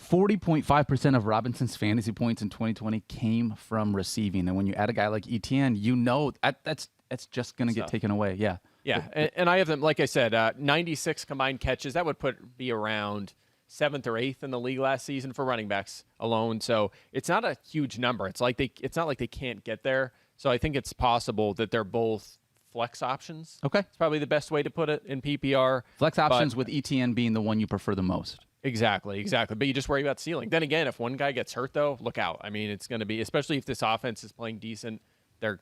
40.5% of Robinson's fantasy points in 2020 came from receiving, and when you add a guy like ETN, that's just going to get taken away. Yeah. Yeah, and I have them, like I said, 96 combined catches. That would be around 7th or 8th in the league last season for running backs alone. So it's not a huge number. It's not like they can't get there. So I think it's possible that they're both flex options. Okay. It's probably the best way to put it in PPR. Flex options with ETN being the one you prefer the most. Exactly. But you just worry about ceiling. Then again, if one guy gets hurt, though, look out. I mean, it's going to be, especially if this offense is playing decent, the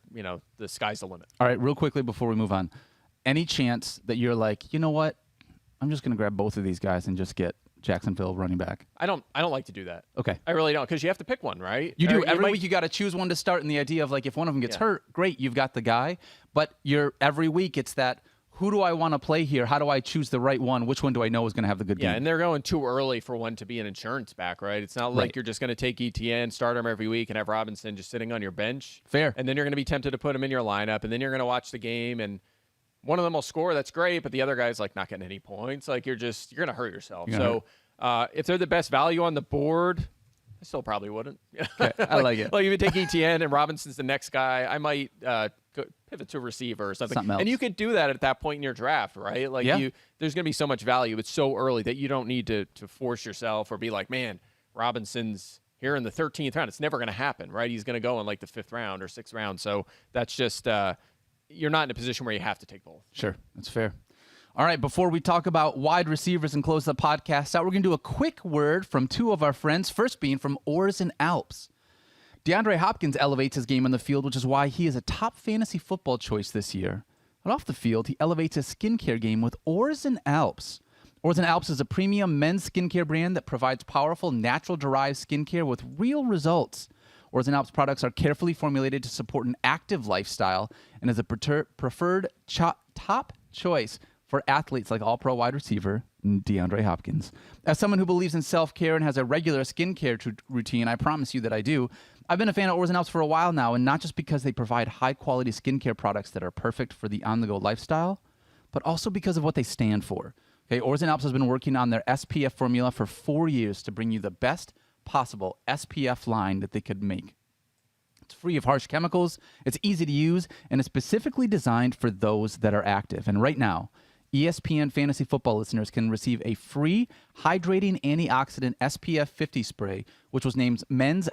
sky's the limit. All right, real quickly before we move on. Any chance that you're like, you know what? I'm just going to grab both of these guys and just get Jacksonville running back. I don't like to do that. Okay. I really don't, because you have to pick one, right? You do. Every week you got to choose one to start, and the idea of like if one of them gets hurt, great, you've got the guy. But every week it's that, who do I want to play here? How do I choose the right one? Which one do I know is going to have the good game? Yeah, and they're going too early for one to be an insurance back, right? It's not like you're just going to take ETN, start him every week, and have Robinson just sitting on your bench. Fair. And then you're going to be tempted to put him in your lineup, and then you're going to watch the game, and one of them will score. That's great, but the other guy's like not getting any points. Like you're going to hurt yourself. So if they're the best value on the board, I still probably wouldn't. Okay, I like it. Like if you take ETN and Robinson's the next guy, I might pivot to a receiver or something else. And you could do that at that point in your draft, right? Like there's going to be so much value. It's so early that you don't need to force yourself or be like, man, Robinson's here in the 13th round. It's never going to happen, right? He's going to go in like the 5th round or 6th round. So that's just you're not in a position where you have to take both. Sure, that's fair. All right, before we talk about wide receivers and close the podcast out, we're going to do a quick word from two of our friends, first being from Oars and Alps. DeAndre Hopkins elevates his game on the field, which is why he is a top fantasy football choice this year. And off the field, he elevates his skincare game with Oars and Alps. Oars and Alps is a premium men's skincare brand that provides powerful, natural-derived skincare with real results. Oars and Alps products are carefully formulated to support an active lifestyle and is a preferred top choice for athletes like all-pro wide receiver DeAndre Hopkins. As someone who believes in self-care and has a regular skincare routine, I promise you that I do. I've been a fan of Oars and Alps for a while now, and not just because they provide high-quality skincare products that are perfect for the on-the-go lifestyle, but also because of what they stand for. Okay, Oars and Alps has been working on their SPF formula for 4 years to bring you the best possible SPF line that they could make. It's free of harsh chemicals, it's easy to use, and it's specifically designed for those that are active. And right now, ESPN Fantasy Football listeners can receive a free hydrating antioxidant SPF 50 spray, which was named Men's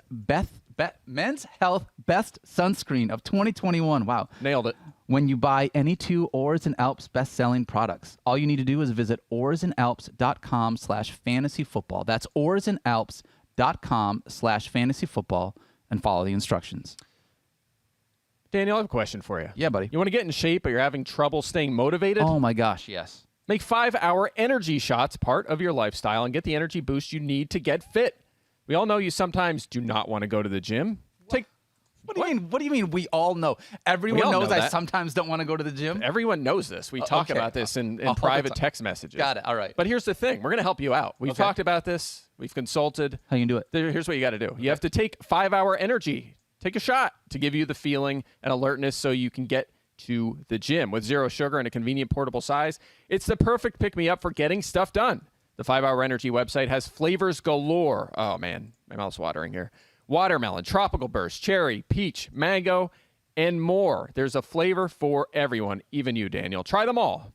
Health Best Sunscreen of 2021. Wow. Nailed it. When you buy any two Oars and Alps best-selling products, all you need to do is visit oursandalps.com/fantasyfootball. That's oursandalps.com/fantasyfootball and follow the instructions. Daniel, I have a question for you. Yeah, buddy. You want to get in shape, but you're having trouble staying motivated? Oh, my gosh, yes. Make 5-hour energy shots part of your lifestyle and get the energy boost you need to get fit. We all know you sometimes do not want to go to the gym. Take What do you mean we all know? Everyone all knows know I that. sometimes don't want to go to the gym? Everyone knows this. We talk okay. about this in All the private time. text messages. Got it. All right. But here's the thing. We're going to help you out. We've Okay. talked about this. We've consulted. How you can do it? Here's what you got to do. You have to take 5-Hour Energy. Take a shot to give you the feeling and alertness so you can get to the gym. With 0 sugar and a convenient portable size, it's the perfect pick-me-up for getting stuff done. The 5-Hour Energy website has flavors galore. Oh, man. My mouth's watering here. Watermelon, tropical burst, cherry, peach, mango, and more. There's a flavor for everyone, even you, Daniel. Try them all.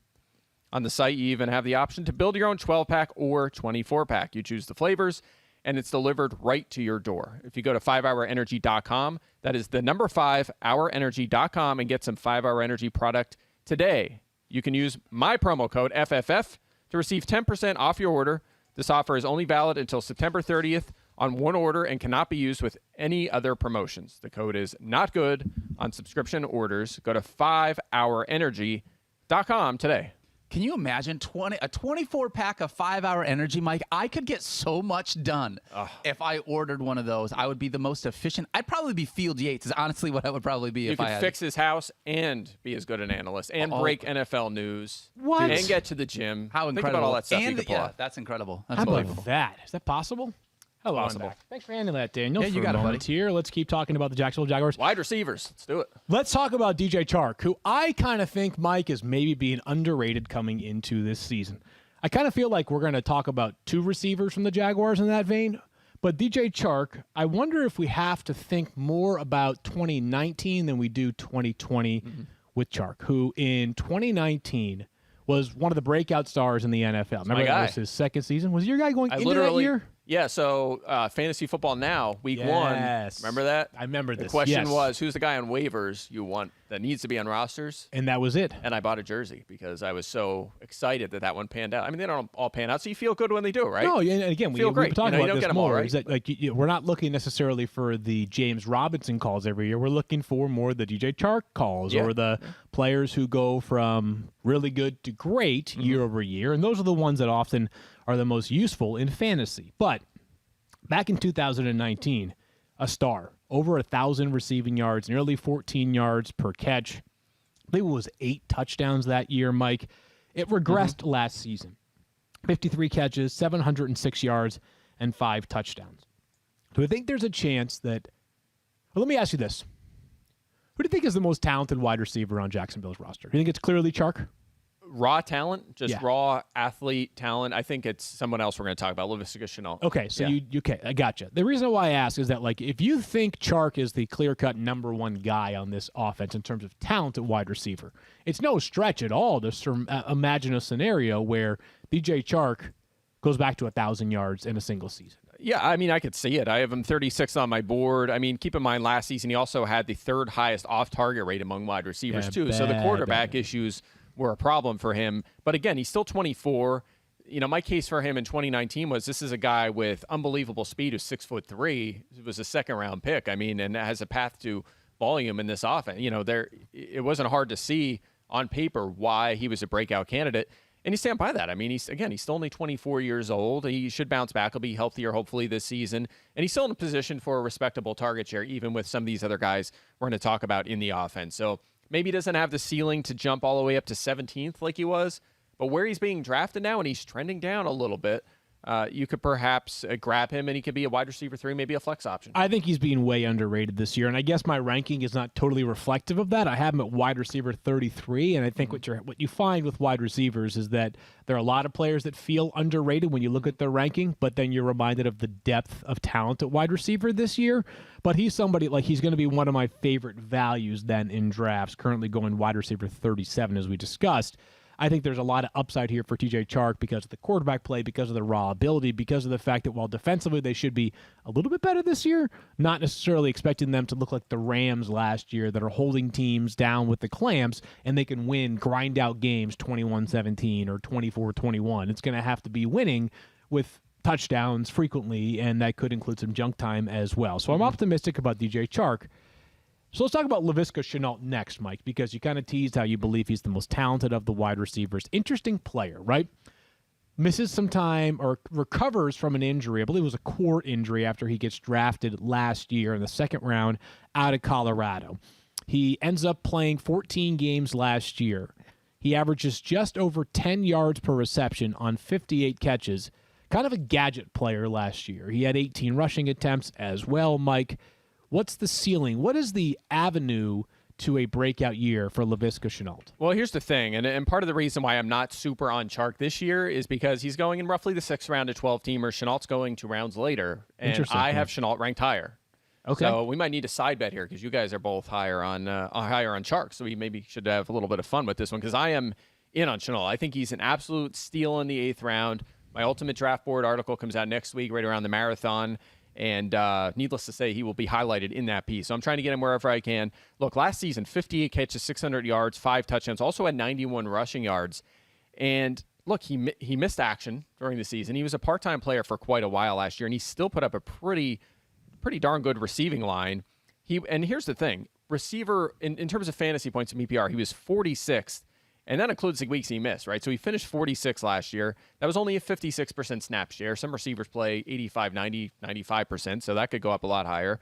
On the site, you even have the option to build your own 12-pack or 24-pack. You choose the flavors, and it's delivered right to your door. If you go to 5hourenergy.com, that is the number 5hourenergy.com, and get some 5-Hour Energy product today. You can use my promo code FFF to receive 10% off your order. This offer is only valid until September 30th on one order and cannot be used with any other promotions. The code is not good on subscription orders. Go to 5hourenergy.com today. Can you imagine a 24-pack of 5-Hour Energy, Mike? I could get so much done if I ordered one of those. I would be the most efficient. I'd probably be Field Yates is honestly what I would probably be if I You had. could fix his house and be as good an analyst and break NFL news. What? And get to the gym. How Think incredible. about all that stuff you And could pull yeah, off. that's incredible. How That's about unbelievable. that? Is that possible? Hello, Possible. I'm back. Thanks for handling that, Daniel. Yeah, you for got a it, moment buddy. here. Let's keep talking about the Jacksonville Jaguars. Wide receivers. Let's do it. Let's talk about DJ Chark, who I kind of think, Mike, is maybe being underrated coming into this season. I kind of feel like we're going to talk about 2 receivers from the Jaguars in that vein. But DJ Chark, I wonder if we have to think more about 2019 than we do 2020 with Chark, who in 2019 was one of the breakout stars in the NFL. Remember, guy. that was his second season. Was your guy going I into literally, that year? Yeah, so Fantasy Football Now, week 1. Yes. Remember that? I remember The this. question yes. was, who's the guy on waivers you want that needs to be on rosters? And that was it. And I bought a jersey because I was so excited that one panned out. I mean, they don't all pan out, so you feel good when they do, right? No, and again, we Feel were great. talking You know, you about don't this get 'em all more. right. Is that like we're not looking necessarily for the James Robinson calls every year. We're looking for more the DJ Chark calls Yeah. or the players who go from really good to great year over year, and those are the ones that often are the most useful in fantasy. But back in 2019, a star, over 1,000 receiving yards, nearly 14 yards per catch. I believe it was 8 touchdowns that year, Mike. It regressed last season. 53 catches, 706 yards, and 5 touchdowns. Do I think there's a chance that... Well, let me ask you this. Who do you think is the most talented wide receiver on Jacksonville's roster? Do you think it's clearly Chark? Raw talent, just Yeah. raw athlete talent. I think it's someone else we're going to talk about, Laviska Shenault. Okay, so Yeah. okay, I gotcha. The reason why I ask is that, like, if you think Chark is the clear-cut number 1 guy on this offense in terms of talent at wide receiver, it's no stretch at all to imagine a scenario where DJ Chark goes back to 1,000 yards in a single season. Yeah, I mean, I could see it. I have him 36th on my board. I mean, keep in mind, last season he also had the 3rd highest off-target rate among wide receivers, Yeah, too. So the bad, quarterback issues were a problem for him. But again, he's still 24. You know, my case for him in 2019 was this is a guy with unbelievable speed who's 6'3". It was a 2nd-round pick. I mean, and has a path to volume in this offense. You know, it wasn't hard to see on paper why he was a breakout candidate. And you stand by that. I mean, he's still only 24 years old. He should bounce back. He'll be healthier, hopefully, this season. And he's still in a position for a respectable target share, even with some of these other guys we're going to talk about in the offense. So maybe he doesn't have the ceiling to jump all the way up to 17th like he was. But where he's being drafted now, and he's trending down a little bit, you could perhaps grab him, and he could be a wide receiver 3, maybe a flex option. I think he's being way underrated this year, and I guess my ranking is not totally reflective of that. I have him at wide receiver 33, and I think what you find with wide receivers is that there are a lot of players that feel underrated when you look at their ranking, but then you're reminded of the depth of talent at wide receiver this year. But he's somebody, like, he's going to be one of my favorite values then in drafts, currently going wide receiver 37, as we discussed. I think there's a lot of upside here for TJ Chark because of the quarterback play, because of the raw ability, because of the fact that while defensively they should be a little bit better this year, not necessarily expecting them to look like the Rams last year that are holding teams down with the clamps and they can win, grind out games 21-17 or 24-21. It's going to have to be winning with touchdowns frequently, and that could include some junk time as well. So I'm optimistic about DJ Chark. So let's talk about Laviska Shenault next, Mike, because you kind of teased how you believe he's the most talented of the wide receivers. Interesting player, right? misses some time or recovers from an injury. I believe it was a core injury after he gets drafted last year in the second round out of Colorado. He ends up playing 14 games last year. He averages just over 10 yards per reception on 58 catches. Kind of a gadget player last year. He had 18 rushing attempts as well. Mike, what's the ceiling? What is the avenue to a breakout year for Laviska Shenault? Well, here's the thing, and part of the reason why I'm not super on Chark this year is because he's going in roughly the 6th round of 12-teamer. Shenault's going 2 rounds later, and I have Shenault ranked higher. Okay. So we might need a side bet here because you guys are both higher on Chark, so we maybe should have a little bit of fun with this one because I am in on Shenault. I think he's an absolute steal in the 8th round. My Ultimate Draft Board article comes out next week right around the marathon. And needless to say, he will be highlighted in that piece. So I'm trying to get him wherever I can. Look, last season, 58 catches, 600 yards, 5 touchdowns, also had 91 rushing yards. And look, he missed action during the season. He was a part-time player for quite a while last year, and he still put up a pretty darn good receiving line. And here's the thing. Receiver, in terms of fantasy points in PPR, he was 46th. And that includes the weeks he missed, right? So he finished 46 last year. That was only a 56% snap share. Some receivers play 85, 90, 95%, so that could go up a lot higher.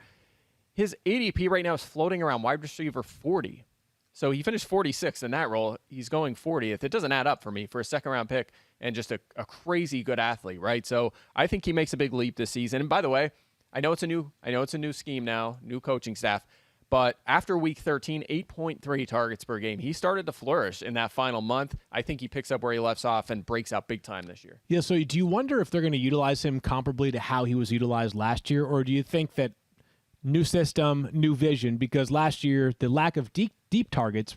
His ADP right now is floating around wide receiver 40. So he finished 46th in that role. He's going 40th. It doesn't add up for me for a second-round pick and just a crazy good athlete, right? So I think he makes a big leap this season. And by the way, I know it's a new scheme now, new coaching staff. But after week 13, 8.3 targets per game. He started to flourish in that final month. I think he picks up where he left off and breaks out big time this year. Yeah, so do you wonder if they're going to utilize him comparably to how he was utilized last year, or do you think that new system, new vision, because last year the lack of deep targets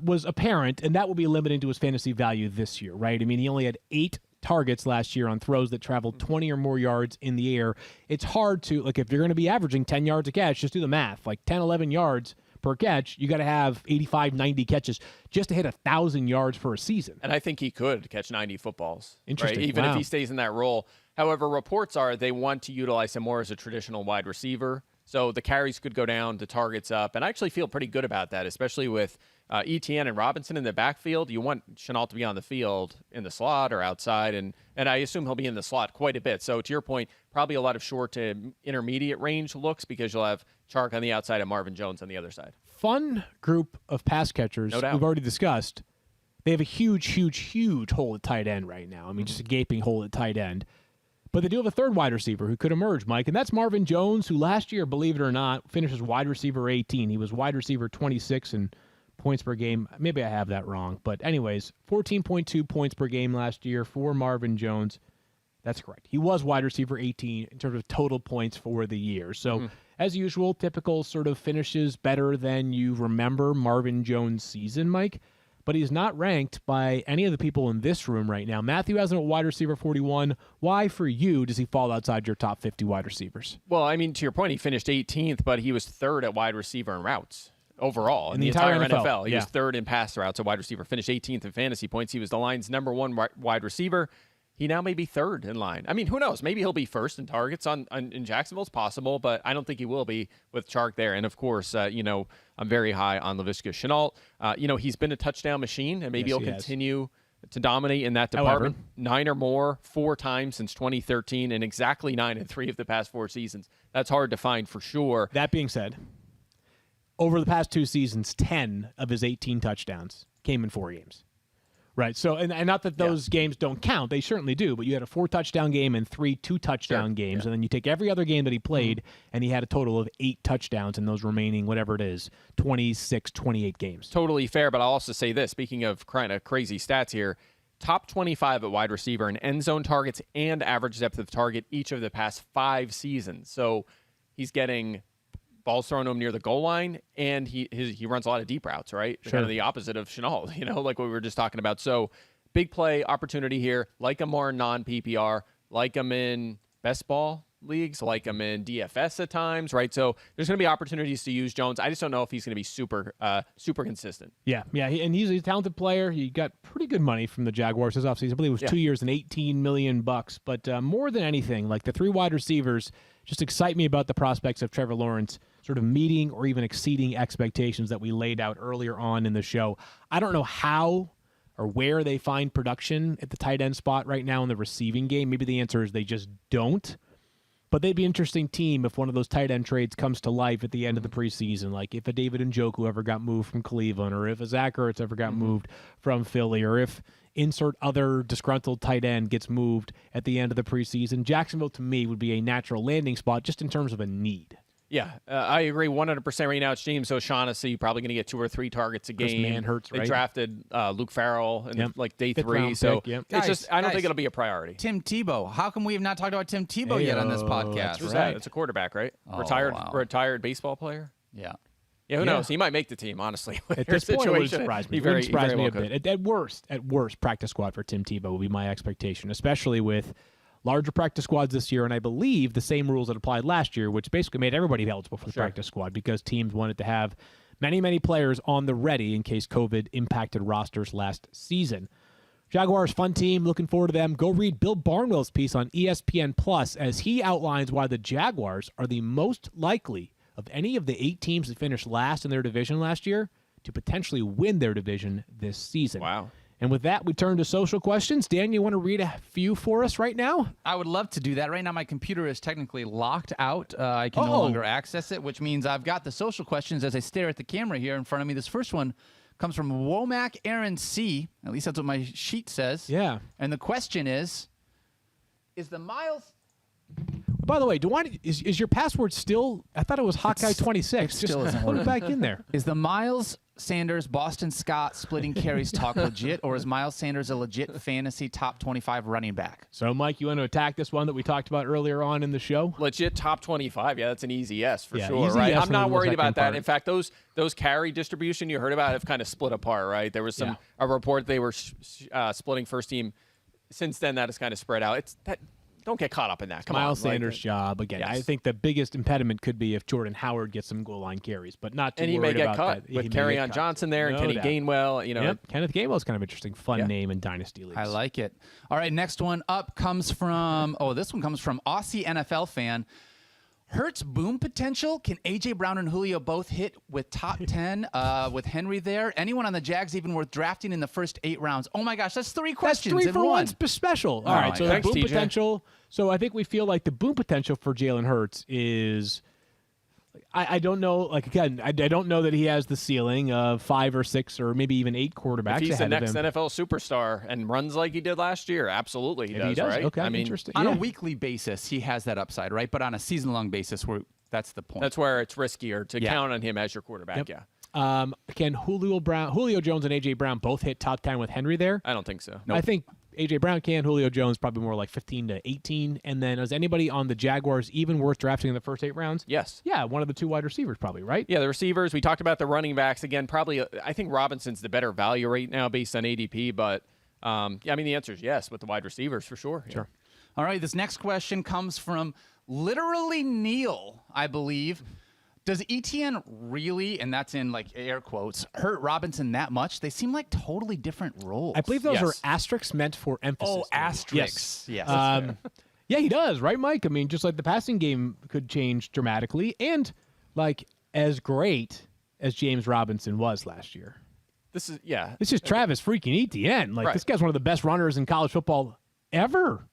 was apparent, and that will be limiting to his fantasy value this year, right? I mean, he only had 8 targets last year on throws that traveled 20 or more yards in the air. It's hard to, like, if you're going to be averaging 10 yards a catch, just do the math. Like 10, 11 yards per catch, you got to have 85, 90 catches just to hit 1,000 yards for a season. And I think he could catch 90 footballs. Interesting. Right? Even Wow. if he stays in that role. However, reports are they want to utilize him more as a traditional wide receiver. So the carries could go down, the targets up. And I actually feel pretty good about that, especially with ETN and Robinson in the backfield. You want Shenault to be on the field in the slot or outside, and I assume he'll be in the slot quite a bit. So to your point, probably a lot of short to intermediate range looks because you'll have Chark on the outside and Marvin Jones on the other side. Fun group of pass catchers No doubt. we've already discussed. They have a huge hole at tight end right now. I mean, just a gaping hole at tight end. But they do have a third wide receiver who could emerge, Mike, and that's Marvin Jones, who last year, believe it or not, finished as wide receiver 18. He was wide receiver 26 in points per game. Maybe I have that wrong. But anyways, 14.2 points per game last year for Marvin Jones. That's correct. He was wide receiver 18 in terms of total points for the year. So, as usual, typical sort of finishes better than you remember Marvin Jones' season, Mike. But he's not ranked by any of the people in this room right now. Matthew has him at wide receiver 41. Why, for you, does he fall outside your top 50 wide receivers? Well, I mean, to your point, he finished 18th, but he was 3rd at wide receiver in routes overall in the entire NFL. He was 3rd in pass routes at wide receiver, finished 18th in fantasy points. He was the line's number 1 wide receiver. He now may be 3rd in line. I mean, who knows? Maybe he'll be 1st in targets in Jacksonville. It's possible, but I don't think he will be with Chark there. And, of course, I'm very high on Laviska Shenault. He's been a touchdown machine, and maybe he'll continue to dominate in that department. However, 9 or more 4 times since 2013, and exactly 9 in 3 of the past 4 seasons. That's hard to find for sure. That being said, over the past 2 seasons, 10 of his 18 touchdowns came in 4 games. Right. So, and not that those games don't count. They certainly do. But you had a 4-touchdown game and 3 2-touchdown games. And then you take every other game that he played, and he had a total of 8 touchdowns in those remaining, whatever it is, 26, 28 games. Totally fair. But I'll also say this, speaking of kind of crazy stats here, top 25 at wide receiver in end zone targets and average depth of target each of the past 5 seasons. So he's getting balls thrown to him near the goal line, and he runs a lot of deep routes, right? Sure. Kind of the opposite of Shenault, like what we were just talking about. So big play opportunity here. Like him more non-PPR, like him in best ball leagues, like him in DFS at times, right? So there's going to be opportunities to use Jones. I just don't know if he's going to be super consistent. Yeah, and he's a talented player. He got pretty good money from the Jaguars this offseason. I believe it was 2 years and $18 million. But more than anything, like the 3 wide receivers just excite me about the prospects of Trevor Lawrence sort of meeting or even exceeding expectations that we laid out earlier on in the show. I don't know how or where they find production at the tight end spot right now in the receiving game. Maybe the answer is they just don't. But they'd be an interesting team if one of those tight end trades comes to life at the end of the preseason. Like if a David Njoku ever got moved from Cleveland, or if a Zach Ertz ever got moved from Philly, or if insert other disgruntled tight end gets moved at the end of the preseason. Jacksonville, to me, would be a natural landing spot just in terms of a need. Yeah, I agree 100%. Right now, it's James O'Shaughnessy, probably going to get 2 or 3 targets a game. Man Hurts, right? They drafted Luke Farrell in like day 3, so pick, it's just I don't think it'll be a priority. Tim Tebow. How come we have not talked about Tim Tebow yet on this podcast? Who's that? It's a quarterback, right? Oh, retired baseball player. Yeah. Yeah, who knows? He might make the team, honestly. At this point, it would surprise me. It would surprise me a could. bit. At worst, practice squad for Tim Tebow would be my expectation, especially with larger practice squads this year, and I believe the same rules that applied last year, which basically made everybody eligible for the practice squad because teams wanted to have many, many players on the ready in case COVID impacted rosters last season. Jaguars, fun team. Looking forward to them. Go read Bill Barnwell's piece on ESPN Plus as he outlines why the Jaguars are the most likely of any of the 8 teams that finished last in their division last year to potentially win their division this season. Wow. And with that, we turn to social questions. Dan, you want to read a few for us right now? I would love to do that. Right now, my computer is technically locked out. I can no longer access it, which means I've got the social questions as I stare at the camera here in front of me. This first one comes from Womack Aaron C. At least that's what my sheet says. Yeah. And the question is the Miles... By the way, is your password still? I thought it was Hawkeye26. It still isn't put it back in there. Is the Miles Sanders, Boston Scott splitting carries talk legit, or is Miles Sanders a legit fantasy top 25 running back? So, Mike, you want to attack this one that we talked about earlier on in the show? Legit top 25. Yeah, that's an easy yes for sure, easy right? yes I'm not on the worried about second that. part. In fact, those carry distribution you heard about have kind of split apart, right? There was a report they were splitting first team. Since then, that has kind of spread out. Don't get caught up in that. Come Miles on, Sanders' job again. Yes. I think the biggest impediment could be if Jordan Howard gets some goal line carries, but not too worried about that. And he may get cut with Kerryon Johnson there and Kenny Gainwell. Kenneth Gainwell is kind of interesting, fun name in dynasty leagues. I like it. All right, next one up comes from this one comes from Aussie NFL fan. Hurts boom potential. Can A.J. Brown and Julio both hit with top 10 with Henry there? Anyone on the Jags even worth drafting in the first 8 rounds? Oh, my gosh, that's 3 questions. That's 3 for one. 1 special. All right, so the boom potential. So I think we feel like the boom potential for Jalen Hurts is I don't know. Like, again, I don't know that he has the ceiling of 5 or 6 or maybe even 8 quarterbacks. If he's the next NFL superstar and runs like he did last year, absolutely he does, right? Okay, I mean, interesting. On a weekly basis, he has that upside, right? But on a season-long basis, that's the point. That's where it's riskier to count on him as your quarterback, Can Julio Jones and A.J. Brown both hit top 10 with Henry there? I don't think so. Nope. I think A.J. Brown can. Julio Jones probably more like 15 to 18. And then is anybody on the Jaguars even worth drafting in the first 8 rounds? Yes. Yeah, one of the 2 wide receivers probably, right? Yeah, the receivers. We talked about the running backs. Again, probably I think Robinson's the better value right now based on ADP. But, the answer is yes with the wide receivers for sure. Sure. All right, this next question comes from literally Neil, I believe. Does ETN really, and that's in like air quotes, hurt Robinson that much? They seem like totally different roles. I believe those are asterisks meant for emphasis. Oh, asterisks. Yes. Yeah, he does, right, Mike? I mean, just like the passing game could change dramatically, and like as great as James Robinson was last year. This is Travis freaking Etienne. Like this guy's one of the best runners in college football ever.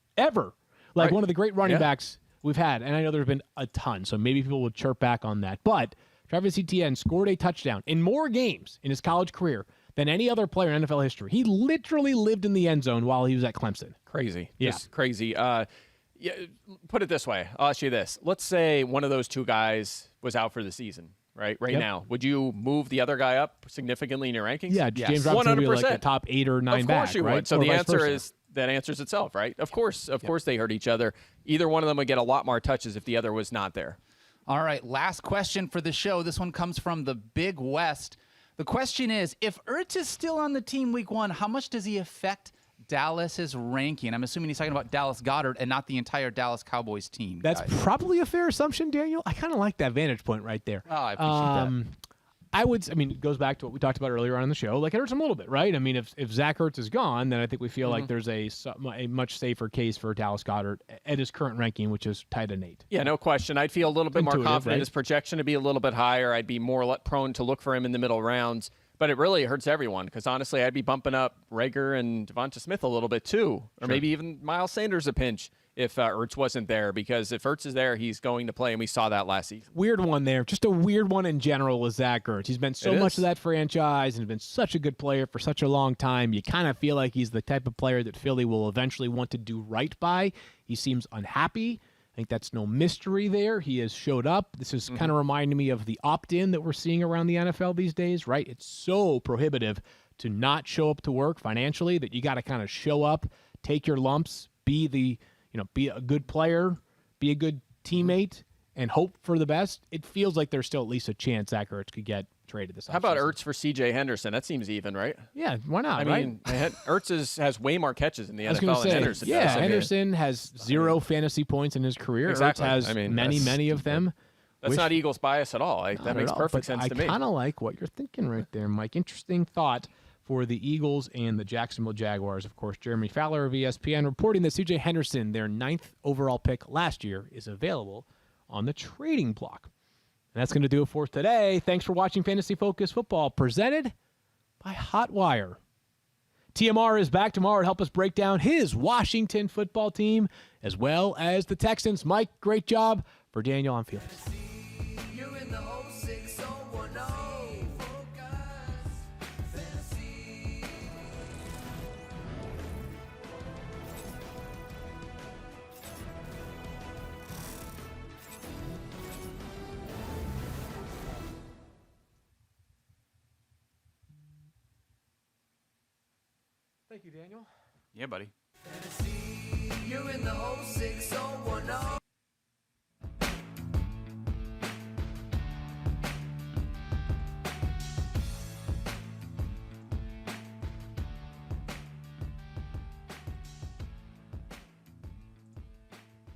Like one of the great running backs we've had, and I know there's been a ton, so maybe people will chirp back on that. But Travis Etienne scored a touchdown in more games in his college career than any other player in NFL history. He literally lived in the end zone while he was at Clemson. Crazy. Just crazy. Put it this way. I'll ask you this. Let's say one of those 2 guys was out for the season, right now. Would you move the other guy up significantly in your rankings? Yeah, James Robinson would be like a top 8 or 9 back. Of course you would. So the answer is that answers itself, right? Of course they hurt each other. Either one of them would get a lot more touches if the other was not there. All right, last question for the show. This one comes from the Big West. The question is, if Ertz is still on the team week 1, how much does he affect Dallas's ranking? I'm assuming he's talking about Dallas Goedert and not the entire Dallas Cowboys team. That's probably a fair assumption, Daniel. I kind of like that vantage point right there. Oh, I appreciate that. It goes back to what we talked about earlier on in the show. Like, it hurts him a little bit, right? I mean, if Zach Ertz is gone, then I think we feel like there's a much safer case for Dallas Goedert at his current ranking, which is tied at 8. Yeah, no question. I'd feel a little bit more confident. Right? His projection to be a little bit higher. I'd be more prone to look for him in the middle rounds. But it really hurts everyone because, honestly, I'd be bumping up Rager and DeVonta Smith a little bit too, or maybe even Miles Sanders a pinch if Ertz wasn't there, because if Ertz is there, he's going to play, and we saw that last season. Weird one there. Just a weird one in general with Zach Ertz. He's been so much of that franchise and has been such a good player for such a long time. You kind of feel like he's the type of player that Philly will eventually want to do right by. He seems unhappy. I think that's no mystery there. He has showed up. This is kind of reminding me of the opt-in that we're seeing around the NFL these days, right? It's so prohibitive to not show up to work financially that you got to kind of show up, take your lumps, be a good player, be a good teammate, and hope for the best. It feels like there's still at least a chance Zach Ertz could get traded this offseason. How about Ertz for C.J. Henderson? That seems even, right? Yeah, why not? I mean, Ertz has way more catches in the NFL than Henderson. Yeah, does. Henderson has 0 fantasy points in his career. Exactly. Ertz has many of them. That's not Eagles bias at all. That makes perfect sense to me. I kind of like what you're thinking right there, Mike. Interesting thought for the Eagles and the Jacksonville Jaguars. Of course, Jeremy Fowler of ESPN reporting that C.J. Henderson, their 9th overall pick last year, is available on the trading block. And that's going to do it for us today. Thanks for watching Fantasy Focus Football, presented by Hotwire. TMR is back tomorrow to help us break down his Washington football team, as well as the Texans. Mike, great job. For Daniel, I'm Felix. Thank you, Daniel. Yeah, buddy. You're in the 0601.